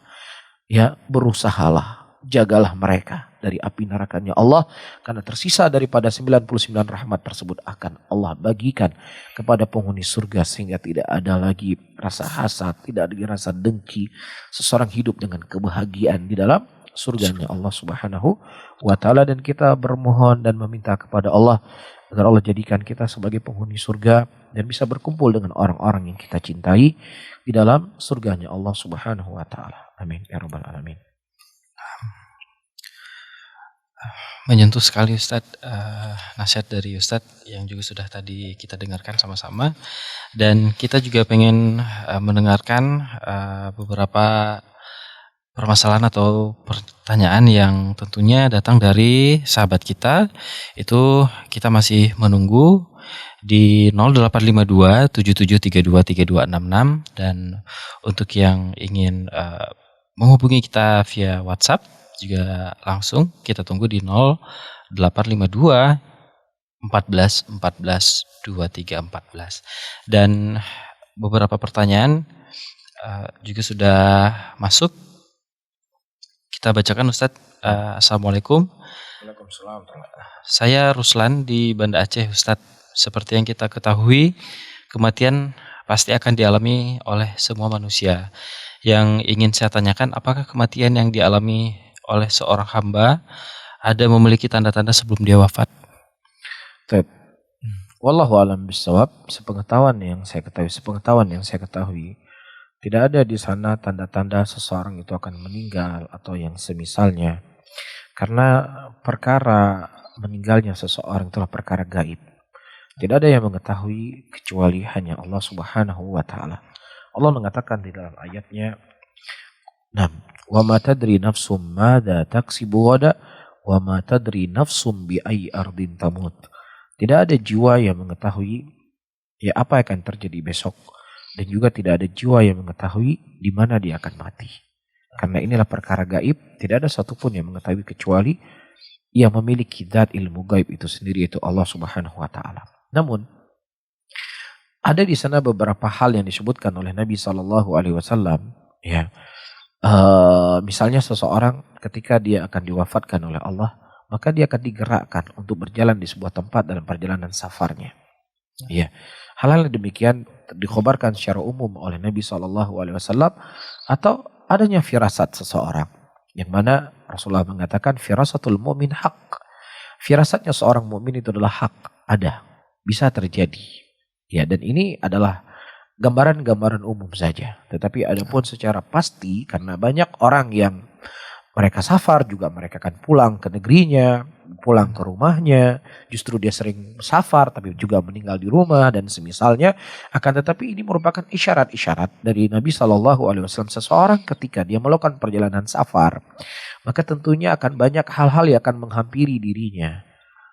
ya berusahalah, jagalah mereka dari api nerakanya Allah, karena tersisa daripada 99 rahmat tersebut akan Allah bagikan kepada penghuni surga, sehingga tidak ada lagi rasa hasad, tidak ada lagi rasa dengki. Seseorang hidup dengan kebahagiaan di dalam surganya Allah Subhanahu wa taala. Dan kita bermohon dan meminta kepada Allah agar Allah jadikan kita sebagai penghuni surga dan bisa berkumpul dengan orang-orang yang kita cintai di dalam surganya Allah Subhanahu wa taala. Amin ya rabbal alamin. Menyentuh sekali Ustadz, nasihat dari Ustadz yang juga sudah tadi kita dengarkan sama-sama. Dan kita juga pengen mendengarkan beberapa permasalahan atau pertanyaan yang tentunya datang dari sahabat kita. Itu kita masih menunggu di 0852 7732 3266. Dan untuk yang ingin menghubungi kita via WhatsApp juga langsung kita tunggu di 0852 14 14 23 14. Dan beberapa pertanyaan juga sudah masuk. Kita bacakan Ustadz. Assalamualaikum. Waalaikumsalam. Saya Ruslan di Banda Aceh Ustadz. Seperti yang kita ketahui, kematian pasti akan dialami oleh semua manusia. Yang ingin saya tanyakan, apakah kematian yang dialami oleh seorang hamba ada memiliki tanda-tanda sebelum dia wafat? Wallahu a'lam bishawab. Sepengetahuan yang saya ketahui, tidak ada di sana tanda-tanda seseorang itu akan meninggal atau yang semisalnya. Karena perkara meninggalnya seseorang itulah perkara gaib. Tidak ada yang mengetahui kecuali hanya Allah Subhanahu wa taala. Allah mengatakan di dalam ayatnya, wa ma tadri nafsum madza taksibu ghada wa ma tadri nafsum bi ayyi ardin tamut. Tidak ada jiwa yang mengetahui ya apa yang akan terjadi besok, dan juga tidak ada jiwa yang mengetahui di mana dia akan mati. Karena inilah perkara gaib, tidak ada satupun yang mengetahui kecuali yang memiliki zat ilmu gaib itu sendiri, yaitu Allah Subhanahu wa taala. Namun ada di sana beberapa hal yang disebutkan oleh Nabi Shallallahu alaihi wasallam, ya. Misalnya seseorang ketika dia akan diwafatkan oleh Allah, maka dia akan digerakkan untuk berjalan di sebuah tempat dalam perjalanan safarnya. Ya. Hal-hal demikian dikhabarkan secara umum oleh Nabi Shallallahu alaihi wasallam, atau adanya firasat seseorang, yang mana Rasulullah mengatakan firasatul mu'min haq. Firasatnya seorang mukmin itu adalah hak, ada, bisa terjadi. Ya, dan ini adalah gambaran-gambaran umum saja. Tetapi ada pun secara pasti, karena banyak orang yang mereka safar juga mereka akan pulang ke negerinya, pulang ke rumahnya, justru dia sering safar tapi juga meninggal di rumah dan semisalnya. Akan tetapi ini merupakan isyarat-isyarat dari Nabi Shallallahu alaihi wasallam, seseorang ketika dia melakukan perjalanan safar, maka tentunya akan banyak hal-hal yang akan menghampiri dirinya.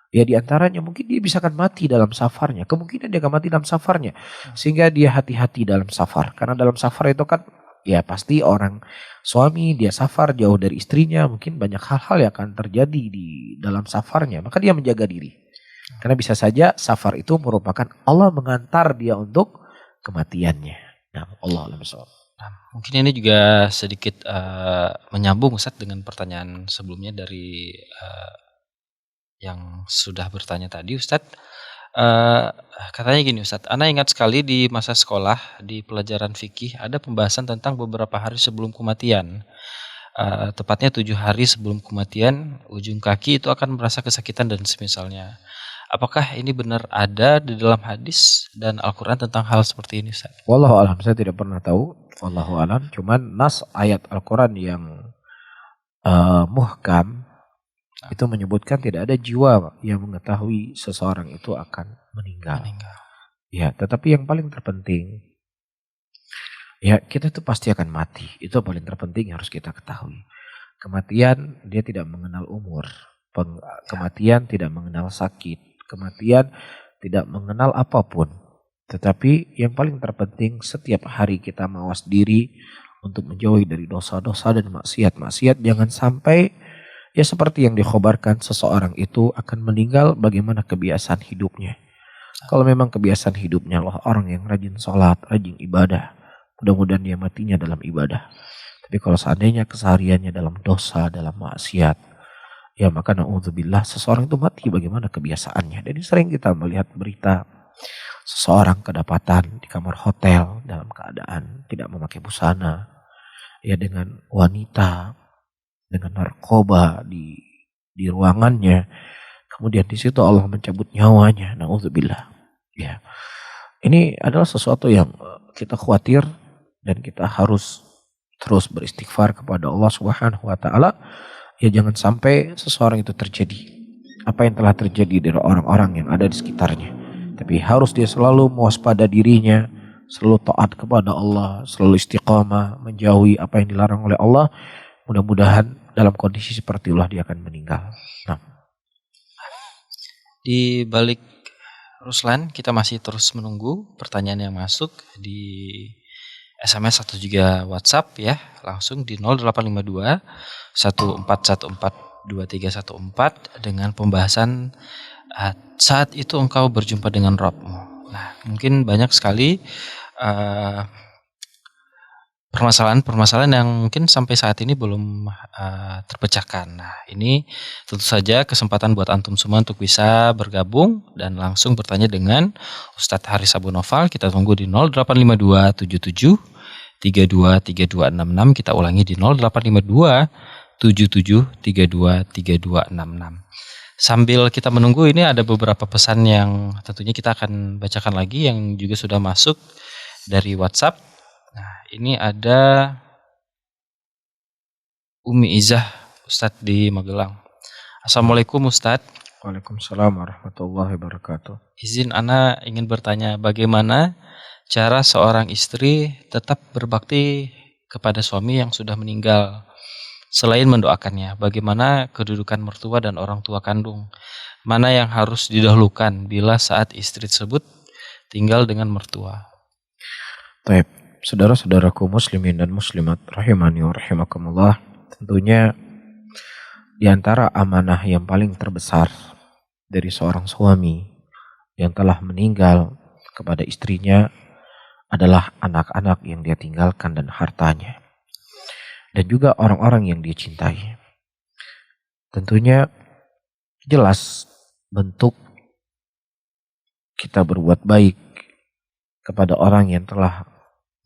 Ya, di antaranya mungkin dia bisa akan mati dalam safarnya, kemungkinan dia akan mati dalam safarnya, sehingga dia hati-hati dalam safar. Karena dalam safar itu kan ya pasti orang suami dia safar jauh dari istrinya, mungkin banyak hal-hal yang akan terjadi di dalam safarnya, maka dia menjaga diri. Karena bisa saja safar itu merupakan Allah mengantar dia untuk kematiannya. Nah, Allah alam shawab. Mungkin ini juga sedikit menyambung Ustadz dengan pertanyaan sebelumnya dari yang sudah bertanya tadi Ustadz. Katanya gini Ustadz, Ana ingat sekali di masa sekolah di pelajaran fikih ada pembahasan tentang beberapa hari sebelum kematian. Tepatnya 7 hari sebelum kematian ujung kaki itu akan merasa kesakitan dan semisalnya. Apakah ini benar ada di dalam hadis dan Al-Quran tentang hal seperti ini Ustaz? Wallahu alam, saya tidak pernah tahu. Wallahu alam, cuman nas ayat Al-Quran yang muhkam itu menyebutkan tidak ada jiwa yang mengetahui seseorang itu akan meninggal. Ya, tetapi yang paling terpenting, ya kita itu pasti akan mati. Itu paling terpenting yang harus kita ketahui. Kematian dia tidak mengenal umur. Kematian tidak mengenal sakit. Kematian tidak mengenal apapun. Tetapi yang paling terpenting setiap hari kita mawas diri untuk menjauhi dari dosa-dosa dan maksiat-maksiat. Jangan sampai ya seperti yang dikhabarkan seseorang itu akan meninggal bagaimana kebiasaan hidupnya. Kalau memang kebiasaan hidupnya Allah orang yang rajin sholat, rajin ibadah, mudah-mudahan dia matinya dalam ibadah. Tapi kalau seandainya kesehariannya dalam dosa, dalam maksiat, ya maka na'udzubillah seseorang itu mati bagaimana kebiasaannya. Jadi sering kita melihat berita seseorang kedapatan di kamar hotel dalam keadaan tidak memakai busana, ya dengan wanita, dengan narkoba di ruangannya, kemudian di situ Allah mencabut nyawanya, na'udzubillah. Ya, ini adalah sesuatu yang kita khawatir dan kita harus terus beristighfar kepada Allah Subhanahu wa taala. Ya jangan sampai seseorang itu terjadi apa yang telah terjadi dari orang-orang yang ada di sekitarnya. Tapi harus dia selalu mewaspada dirinya, selalu taat kepada Allah, selalu istiqamah, menjauhi apa yang dilarang oleh Allah. Mudah-mudahan dalam kondisi seperti itulah dia akan meninggal. Nah. Di balik Ruslan, kita masih terus menunggu pertanyaan yang masuk di SMS atau juga WhatsApp ya. Langsung di 0852 1414 2314 dengan pembahasan saat itu engkau berjumpa dengan Rabbmu. Nah, mungkin banyak sekali permasalahan-permasalahan yang mungkin sampai saat ini belum terpecahkan. Nah, ini tentu saja kesempatan buat antum semua untuk bisa bergabung dan langsung bertanya dengan Ustadz Haris Abu Noval. Kita tunggu di 0852 77 32 3266. Kita ulangi di 0852 77 32 3266. Sambil kita menunggu, ini ada beberapa pesan yang tentunya kita akan bacakan lagi yang juga sudah masuk dari WhatsApp. Nah, ini ada Umi Izah Ustadz di Magelang. Assalamualaikum Ustadz. Waalaikumsalam warahmatullahi wabarakatuh. Izin Ana ingin bertanya, bagaimana cara seorang istri tetap berbakti kepada suami yang sudah meninggal? Selain mendoakannya, bagaimana kedudukan mertua dan orang tua kandung? Mana yang harus didahulukan bila saat istri tersebut tinggal dengan mertua? Baik. saudara-saudaraku muslimin dan muslimat rahimani wa rahimakumullah, tentunya di antara amanah yang paling terbesar dari seorang suami yang telah meninggal kepada istrinya adalah anak-anak yang dia tinggalkan dan hartanya. Dan juga orang-orang yang dia cintai. Tentunya jelas bentuk kita berbuat baik kepada orang yang telah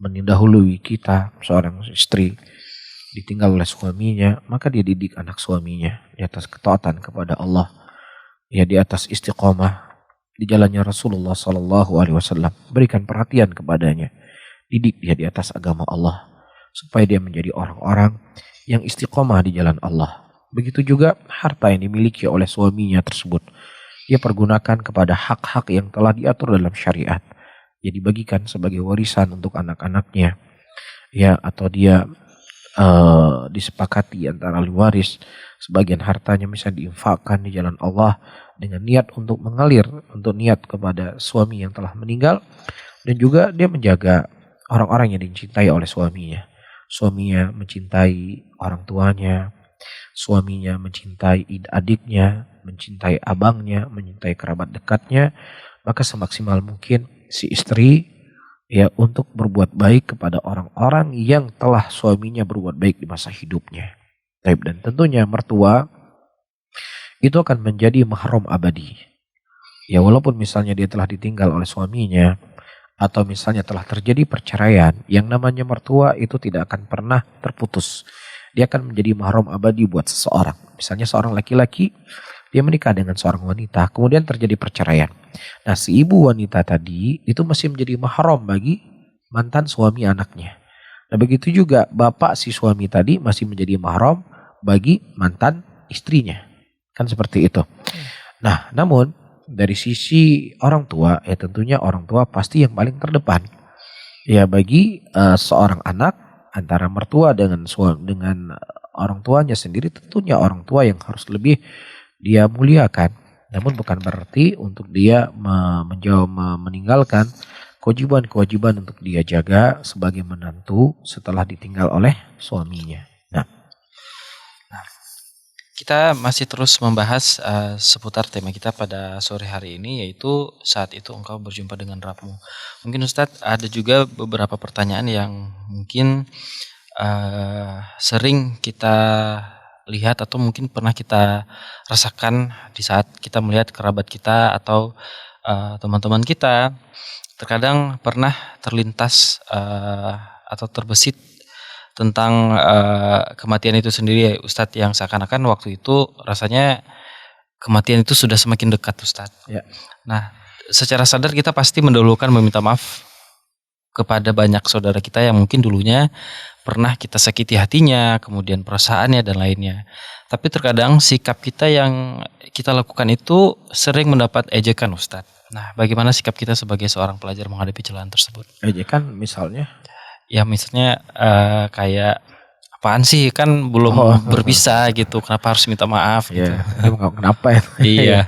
mendahului kita, seorang istri ditinggal oleh suaminya, maka dia didik anak suaminya di atas ketaatan kepada Allah, ya di atas istiqomah di jalannya Rasulullah Sallallahu Alaihi Wasallam. Berikan perhatian kepadanya, didik dia di atas agama Allah supaya dia menjadi orang-orang yang istiqomah di jalan Allah. Begitu juga harta yang dimiliki oleh suaminya tersebut, dia pergunakan kepada hak-hak yang telah diatur dalam syariat. Ya dibagikan sebagai warisan untuk anak-anaknya, ya atau dia disepakati antara ahli waris, sebagian hartanya misalnya diinfakkan di jalan Allah dengan niat untuk mengalir untuk niat kepada suami yang telah meninggal, dan juga dia menjaga orang-orang yang dicintai oleh suaminya. Suaminya mencintai orang tuanya, suaminya mencintai adiknya, mencintai abangnya, mencintai kerabat dekatnya, maka semaksimal mungkin si istri ya untuk berbuat baik kepada orang-orang yang telah suaminya berbuat baik di masa hidupnya. Dan tentunya mertua itu akan menjadi mahram abadi. Ya walaupun misalnya dia telah ditinggal oleh suaminya atau misalnya telah terjadi perceraian, yang namanya mertua itu tidak akan pernah terputus. Dia akan menjadi mahram abadi buat seseorang. Misalnya seorang laki-laki dia menikah dengan seorang wanita, kemudian terjadi perceraian. Nah, si ibu wanita tadi itu masih menjadi mahram bagi mantan suami anaknya. Nah, begitu juga bapak si suami tadi masih menjadi mahram bagi mantan istrinya. Kan seperti itu. Nah, namun dari sisi orang tua, ya tentunya orang tua pasti yang paling terdepan. Ya bagi seorang anak antara mertua dengan orang tuanya sendiri, tentunya orang tua yang harus lebih dia muliakan. Namun bukan berarti untuk dia meninggalkan kewajiban-kewajiban untuk dia jaga sebagai menantu setelah ditinggal oleh suaminya. Nah, kita masih terus membahas seputar tema kita pada sore hari ini, yaitu saat itu engkau berjumpa dengan Rabbmu. Mungkin Ustadz ada juga beberapa pertanyaan yang mungkin sering kita lihat atau mungkin pernah kita rasakan di saat kita melihat kerabat kita atau teman-teman kita. Terkadang pernah terlintas atau terbesit tentang kematian itu sendiri ya Ustadz, yang seakan-akan waktu itu rasanya kematian itu sudah semakin dekat Ustadz. Ya. Nah, secara sadar kita pasti mendahulukan meminta maaf kepada banyak saudara kita yang mungkin dulunya pernah kita sakiti hatinya, kemudian perasaannya dan lainnya. Tapi terkadang sikap kita yang kita lakukan itu sering mendapat ejekan Ustadz. Nah, bagaimana sikap kita sebagai seorang pelajar menghadapi celaan tersebut? Ejekan misalnya? Ya misalnya kayak apaan sih, kan belum berpisah gitu, kenapa harus minta maaf gitu. Kenapa ya? Iya.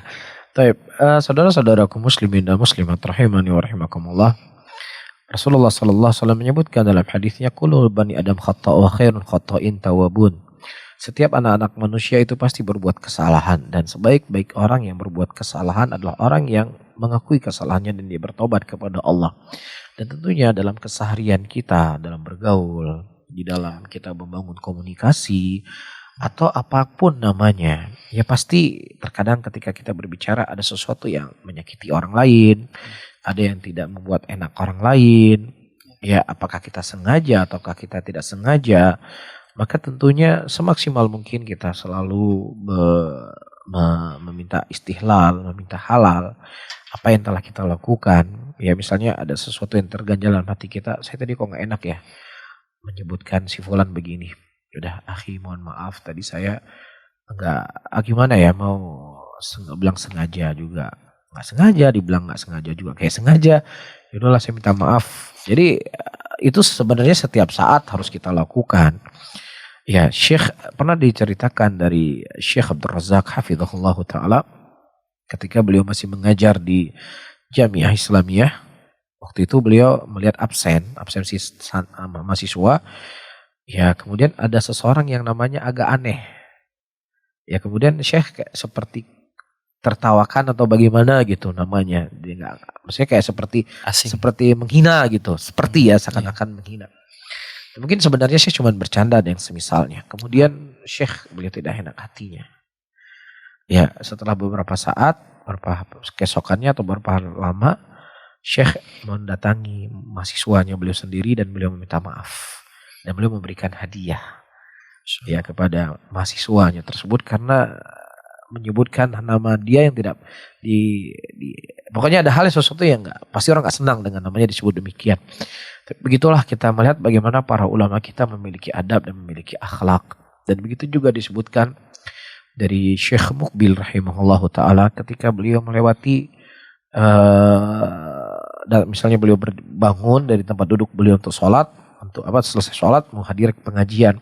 Baik, saudara-saudaraku muslimin dan muslimat rahimani wa rahimakumullah. Rasulullah sallallahu alaihi wasallam menyebutkan dalam hadisnya, kullu bani adam khata' wa khairun khata'in tawabun. Setiap anak-anak manusia itu pasti berbuat kesalahan, dan sebaik-baik orang yang berbuat kesalahan adalah orang yang mengakui kesalahannya dan dia bertobat kepada Allah. Dan tentunya dalam keseharian kita, dalam bergaul, di dalam kita membangun komunikasi atau apapun namanya, ya pasti terkadang ketika kita berbicara ada sesuatu yang menyakiti orang lain, ada yang tidak membuat enak orang lain, ya apakah kita sengaja ataukah kita tidak sengaja, maka tentunya semaksimal mungkin kita selalu meminta istihlal, meminta halal apa yang telah kita lakukan. Ya misalnya ada sesuatu yang terganjal dalam hati kita, saya tadi kok gak enak ya menyebutkan si fulan begini. Udah akhi mohon maaf, tadi saya gimana ya, mau bilang sengaja juga nggak sengaja, dibilang nggak sengaja juga kayak sengaja. Yaudahlah saya minta maaf. Jadi itu sebenarnya setiap saat harus kita lakukan. Ya Syekh pernah diceritakan dari Syekh Abdul Razak hafizahullah ta'ala ketika beliau masih mengajar di Jamiah Islamiyah Waktu itu beliau melihat absensi mahasiswa. Ya kemudian ada seseorang yang namanya agak aneh. Ya kemudian Syekh kayak seperti tertawakan atau bagaimana gitu namanya. Dia maksudnya kayak seperti menghina gitu. Seperti ya seakan-akan menghina. Mungkin sebenarnya Syekh cuma bercanda dan semisalnya. Kemudian Syekh beliau tidak enak hatinya. Ya setelah beberapa saat, beberapa keesokannya atau beberapa lama, Syekh mendatangi mahasiswanya beliau sendiri dan beliau meminta maaf. Dan beliau memberikan hadiah ya kepada mahasiswanya tersebut karena menyebutkan nama dia yang tidak pokoknya ada hal sesuatu yang pasti orang nggak senang dengan namanya disebut demikian. Begitulah kita melihat bagaimana para ulama kita memiliki adab dan memiliki akhlak. Dan begitu juga disebutkan dari Syekh Muqbil rahimahullahu taala ketika beliau melewati misalnya beliau bangun dari tempat duduk beliau untuk sholat, selesai sholat mau hadir ke pengajian.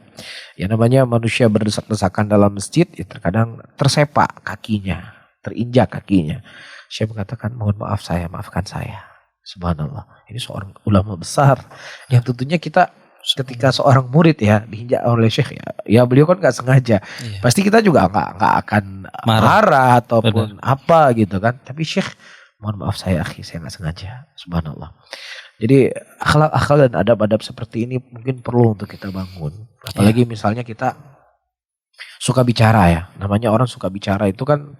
Ya namanya manusia berdesak-desakan dalam masjid, ya terkadang tersepak kakinya, terinjak kakinya. Syekh mengatakan mohon maaf maafkan saya. Subhanallah. Ini seorang ulama besar yang tentunya kita ketika seorang murid ya diinjak oleh Syekh ya beliau kan nggak sengaja. Iya. Pasti kita juga nggak akan marah ataupun apa gitu kan. Tapi Syekh mohon maaf saya nggak sengaja. Subhanallah. Jadi akhlak dan adab-adab seperti ini mungkin perlu untuk kita bangun. Apalagi misalnya kita suka bicara ya. Namanya orang suka bicara itu kan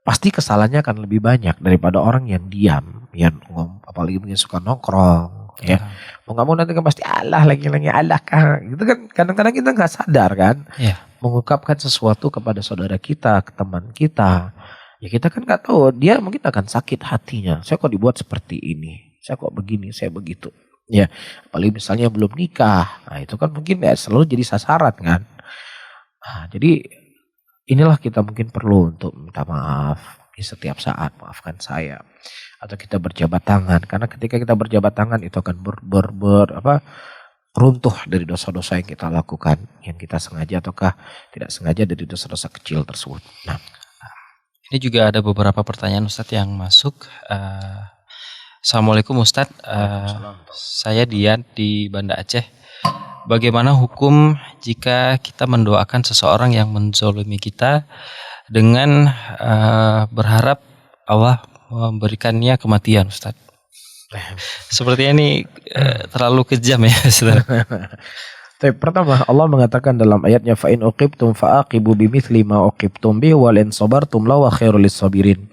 pasti kesalahannya akan lebih banyak daripada orang yang diam. Yang apalagi mungkin suka nongkrong. Ya. Mau gak mau nanti kan pasti Allah kah. Gitu kan kadang-kadang kita gak sadar kan. Mengungkapkan sesuatu kepada saudara kita, ke teman kita. Ya kita kan gak tahu dia mungkin akan sakit hatinya. Saya kok dibuat seperti ini. Saya kok begini, saya begitu. Ya, apalagi misalnya belum nikah. Nah, itu kan mungkin selalu jadi sasaran kan. Nah, jadi inilah kita mungkin perlu untuk minta maaf di setiap saat, maafkan saya. Atau kita berjabat tangan, karena ketika kita berjabat tangan itu akan runtuh dari dosa-dosa yang kita lakukan, yang kita sengaja ataukah tidak sengaja dari dosa-dosa kecil tersebut. Nah, ini juga ada beberapa pertanyaan Ustadz yang masuk. Assalamualaikum Ustadz, saya Dian di Banda Aceh. Bagaimana hukum jika kita mendoakan seseorang yang menzolimi kita dengan berharap Allah memberikannya kematian Ustadz? Sepertinya ini terlalu kejam ya Ustadz. Tapi pertama Allah mengatakan dalam ayatnya fa in uqibtum fa'aqibu bimithli ma uqibtum bihi wa in sabartum la wa khairul lisabirin.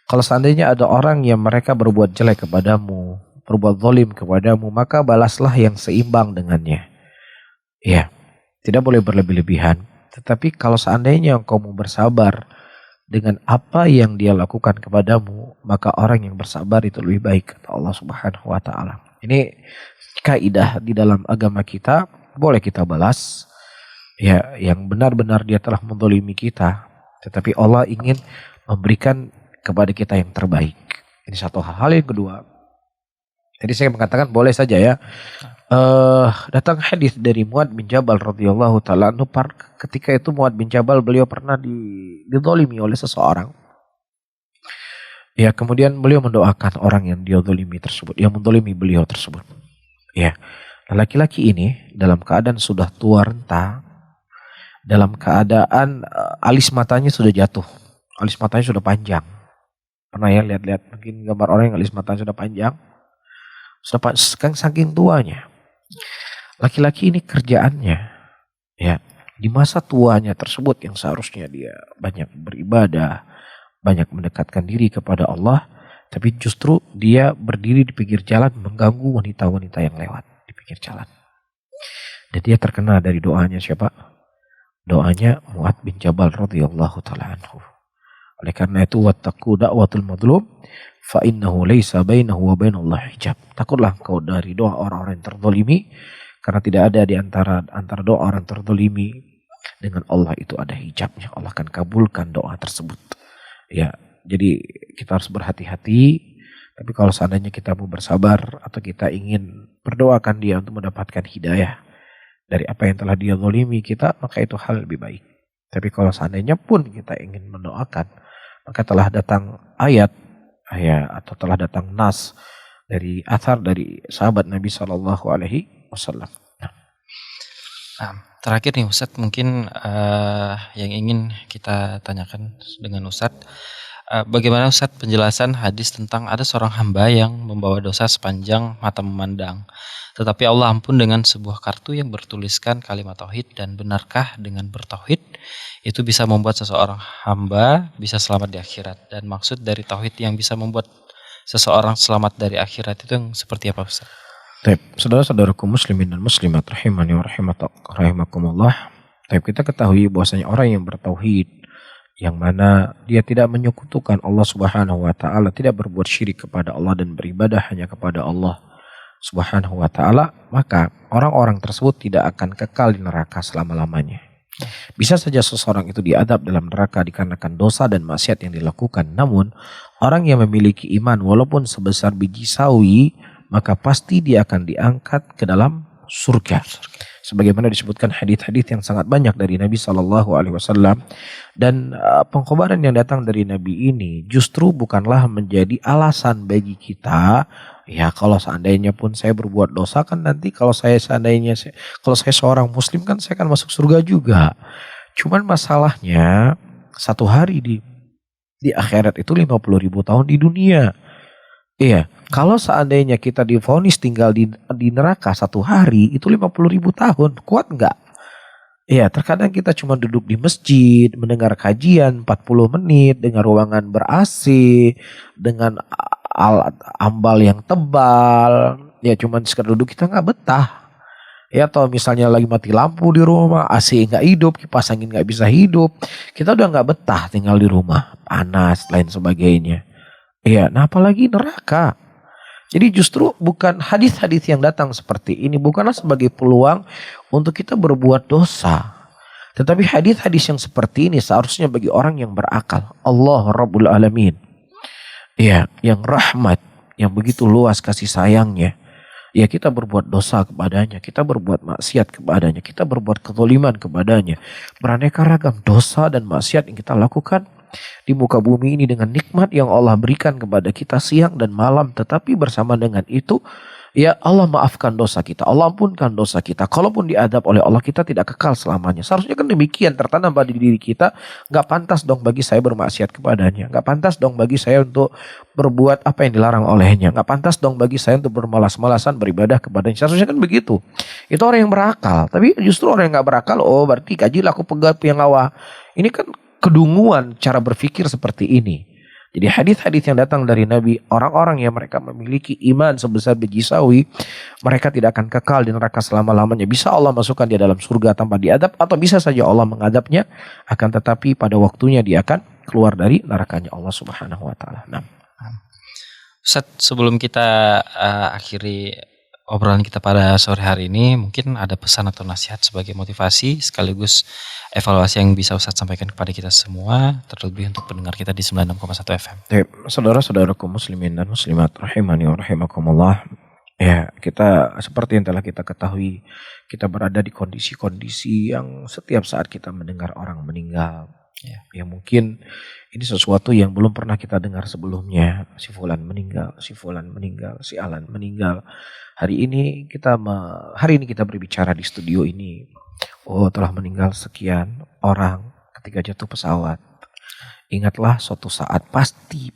Kalau seandainya ada orang yang mereka berbuat jelek kepadamu, berbuat zalim kepadamu, maka balaslah yang seimbang dengannya. Ya, tidak boleh berlebih-lebihan. Tetapi kalau seandainya engkau mau bersabar dengan apa yang dia lakukan kepadamu, maka orang yang bersabar itu lebih baik, kata Allah Subhanahu wa taala. Ini kaidah di dalam agama kita, boleh kita balas ya yang benar-benar dia telah menzalimi kita, tetapi Allah ingin memberikan kepada kita yang terbaik. Ini satu hal. Hal yang kedua, tadi saya mengatakan boleh saja ya. Datang hadis dari Muad bin Jabal radhiyallahu taala anhu, ketika itu Muad bin Jabal beliau pernah dizalimi oleh seseorang. Ya, kemudian beliau mendoakan orang yang dia zalimi tersebut, yang menzalimi beliau tersebut. Ya. Laki-laki ini dalam keadaan sudah tua renta, dalam keadaan alis matanya sudah jatuh. Alis matanya sudah panjang. Pernah ya lihat-lihat mungkin gambar orang yang alis matanya sudah panjang. Sudah saking tuanya. Laki-laki ini kerjaannya ya di masa tuanya tersebut yang seharusnya dia banyak beribadah, banyak mendekatkan diri kepada Allah, tapi justru dia berdiri di pinggir jalan mengganggu wanita-wanita yang lewat di pinggir jalan. Dan dia terkena dari doanya siapa? Doanya Muad bin Jabal radhiyallahu taala anhu. Oleh karena itu wattaqu da'watul madlum fa innahu laisa bainahu wa bainallahi hijab. Takutlah kau dari doa orang-orang yang terzalimi, karena tidak ada di antara doa orang terzalimi dengan Allah itu ada hijabnya. Allah akan kabulkan doa tersebut. Ya, jadi kita harus berhati-hati. Tapi kalau seandainya kita mau bersabar atau kita ingin berdoakan dia untuk mendapatkan hidayah dari apa yang telah dia zalimi kita, maka itu hal lebih baik. Tapi kalau seandainya pun kita ingin mendoakan, maka telah datang ayat atau telah datang nas dari athar dari sahabat Nabi Shallallahu Alaihi Wasallam. Nah, terakhir nih Ustadz, mungkin yang ingin kita tanyakan dengan Ustadz, bagaimana Ustadz penjelasan hadis tentang ada seorang hamba yang membawa dosa sepanjang mata memandang, tetapi Allah ampun dengan sebuah kartu yang bertuliskan kalimat tauhid, dan benarkah dengan bertauhid itu bisa membuat seseorang hamba bisa selamat di akhirat? Dan maksud dari tauhid yang bisa membuat seseorang selamat dari akhirat itu yang seperti apa Ustadz? Taib, saudara-saudaraku muslimin dan muslimat rahimani wa rahimakumullah. Taib, kita ketahui bahwasanya orang yang bertauhid, yang mana dia tidak menyekutukan Allah Subhanahu wa taala, tidak berbuat syirik kepada Allah dan beribadah hanya kepada Allah Subhanahu wa taala, maka orang-orang tersebut tidak akan kekal di neraka selama-lamanya. Bisa saja seseorang itu diadab dalam neraka dikarenakan dosa dan maksiat yang dilakukan. Namun, orang yang memiliki iman walaupun sebesar biji sawi, maka pasti dia akan diangkat ke dalam surga. Sebagaimana disebutkan hadis-hadis yang sangat banyak dari Nabi Shallallahu Alaihi Wasallam, dan pengkhabaran yang datang dari Nabi ini justru bukanlah menjadi alasan bagi kita. Ya, kalau seandainya pun saya berbuat dosa, kan nanti kalau saya seorang muslim kan saya akan masuk surga juga. Cuman masalahnya satu hari di akhirat itu 50.000 tahun di dunia. Iya, kalau seandainya kita divonis tinggal di neraka satu hari, itu 50.000 tahun, kuat nggak? Iya, terkadang kita cuma duduk di masjid, mendengar kajian 40 menit, dengan ruangan ber-AC, dengan alat ambal yang tebal, ya cuma sekedar duduk, kita nggak betah. Ya, atau misalnya lagi mati lampu di rumah, AC nggak hidup, kipas angin nggak bisa hidup, kita udah nggak betah tinggal di rumah, panas, lain sebagainya. Iya, nah apalagi neraka. Jadi justru bukan hadis-hadis yang datang seperti ini bukanlah sebagai peluang untuk kita berbuat dosa. Tetapi hadis-hadis yang seperti ini seharusnya bagi orang yang berakal. Allah Rabbul Alamin. Iya, yang rahmat, yang begitu luas kasih sayangnya. Ya, kita berbuat dosa kepadanya, kita berbuat maksiat kepadanya, kita berbuat kezaliman kepadanya. Beraneka ragam dosa dan maksiat yang kita lakukan di muka bumi ini dengan nikmat yang Allah berikan kepada kita siang dan malam. Tetapi bersama dengan itu, ya Allah maafkan dosa kita, Allah ampunkan dosa kita. Kalaupun diadab oleh Allah, kita tidak kekal selamanya. Seharusnya kan demikian tertanam pada diri kita. Gak pantas dong bagi saya bermaksiat kepadanya, gak pantas dong bagi saya untuk berbuat apa yang dilarang olehnya, gak pantas dong bagi saya untuk bermalas-malasan beribadah kepadanya. Seharusnya kan begitu. Itu orang yang berakal. Tapi justru orang yang gak berakal, oh berarti kajilah aku pegang yang awal. Ini kan kedunguan cara berpikir seperti ini. Jadi hadis-hadis yang datang dari Nabi, orang-orang yang mereka memiliki iman sebesar biji sawi, mereka tidak akan kekal di neraka selama-lamanya. Bisa Allah masukkan dia dalam surga tanpa diadab, atau bisa saja Allah mengadabnya, akan tetapi pada waktunya dia akan keluar dari nerakanya Allah Subhanahu wa taala. Nah, Ustaz, sebelum kita akhiri obrolan kita pada sore hari ini, mungkin ada pesan atau nasihat sebagai motivasi sekaligus evaluasi yang bisa Ustaz sampaikan kepada kita semua, terlebih untuk pendengar kita di 96,1 FM. Saudara-saudaraku muslimin dan muslimat rahimani wa rahimakumullah. Ya, kita seperti yang telah kita ketahui, kita berada di kondisi-kondisi yang setiap saat kita mendengar orang meninggal. Ya mungkin ini sesuatu yang belum pernah kita dengar sebelumnya. Si fulan meninggal, si fulan meninggal, si alan meninggal. Hari ini kita berbicara di studio ini. Oh, telah meninggal sekian orang ketika jatuh pesawat. Ingatlah suatu saat pasti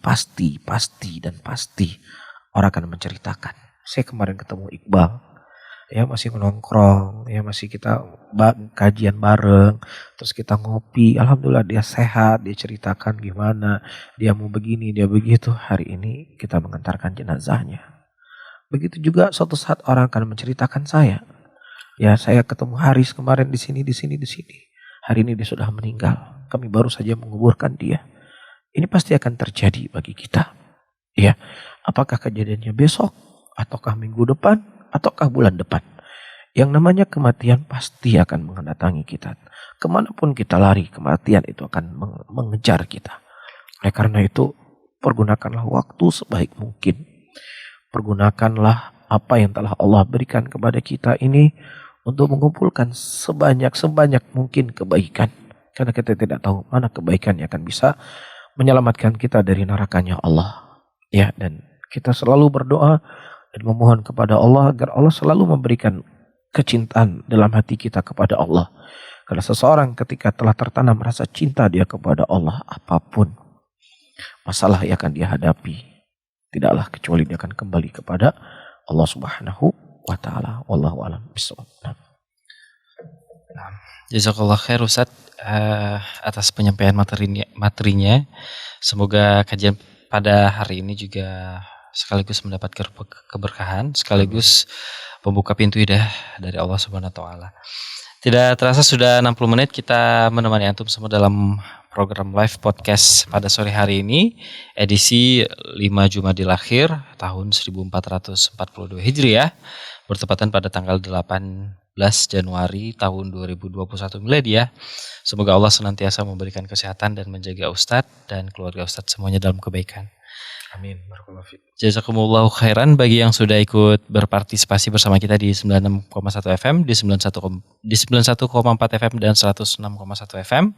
orang akan menceritakan. Saya kemarin ketemu Iqbal. Ya masih nongkrong, ya masih kita kajian bareng, terus kita ngopi. Alhamdulillah dia sehat, dia ceritakan gimana, dia mau begini, dia begitu. Hari ini kita mengantarkan jenazahnya. Begitu juga suatu saat orang akan menceritakan saya. Ya saya ketemu Haris kemarin di sini. Hari ini dia sudah meninggal. Kami baru saja menguburkan dia. Ini pasti akan terjadi bagi kita. Ya, apakah kejadiannya besok, ataukah minggu depan, ataukah bulan depan? Yang namanya kematian pasti akan mendatangi kita. Kemanapun kita lari, kematian itu akan mengejar kita. Oleh karena itu, pergunakanlah waktu sebaik mungkin. Pergunakanlah apa yang telah Allah berikan kepada kita ini untuk mengumpulkan sebanyak mungkin kebaikan. Karena kita tidak tahu mana kebaikan yang akan bisa menyelamatkan kita dari nerakanya Allah. Ya, dan Kita selalu berdoa dan memohon kepada Allah agar Allah selalu memberikan kecintaan dalam hati kita kepada Allah. Karena seseorang ketika telah tertanam rasa cinta dia kepada Allah, apapun masalah yang akan dia hadapi, tidaklah kecuali dia akan kembali kepada Allah Subhanahu wa taala. Wallahu a'lam bishawab. Jazakallah khair Ustaz atas penyampaian materinya. Semoga kajian pada hari ini juga sekaligus mendapat keberkahan, sekaligus membuka pintu hidayah dari Allah Subhanahu wa taala. Tidak terasa sudah 60 menit kita menemani antum semua dalam program live podcast pada sore hari ini, edisi 5 Jumadil Akhir tahun 1442 Hijriah, bertepatan pada tanggal 18 Januari tahun 2021 Miladiah. Semoga Allah senantiasa memberikan kesehatan dan menjaga Ustadz dan keluarga Ustadz semuanya dalam kebaikan. Amin. Barakallahu fiik. Jazakumullahu khairan bagi yang sudah ikut berpartisipasi bersama kita di 96,1 FM, di 91,4 FM dan 106,1 FM.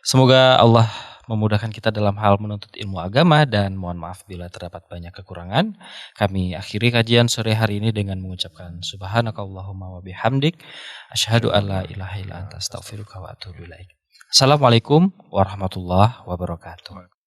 Semoga Allah memudahkan kita dalam hal menuntut ilmu agama dan mohon maaf bila terdapat banyak kekurangan. Kami akhiri kajian sore hari ini dengan mengucapkan subhanakallahumma wa bihamdik asyhadu an la ilaha illa anta astaghfiruka wa atubu ilaik. Assalamualaikum warahmatullahi wabarakatuh.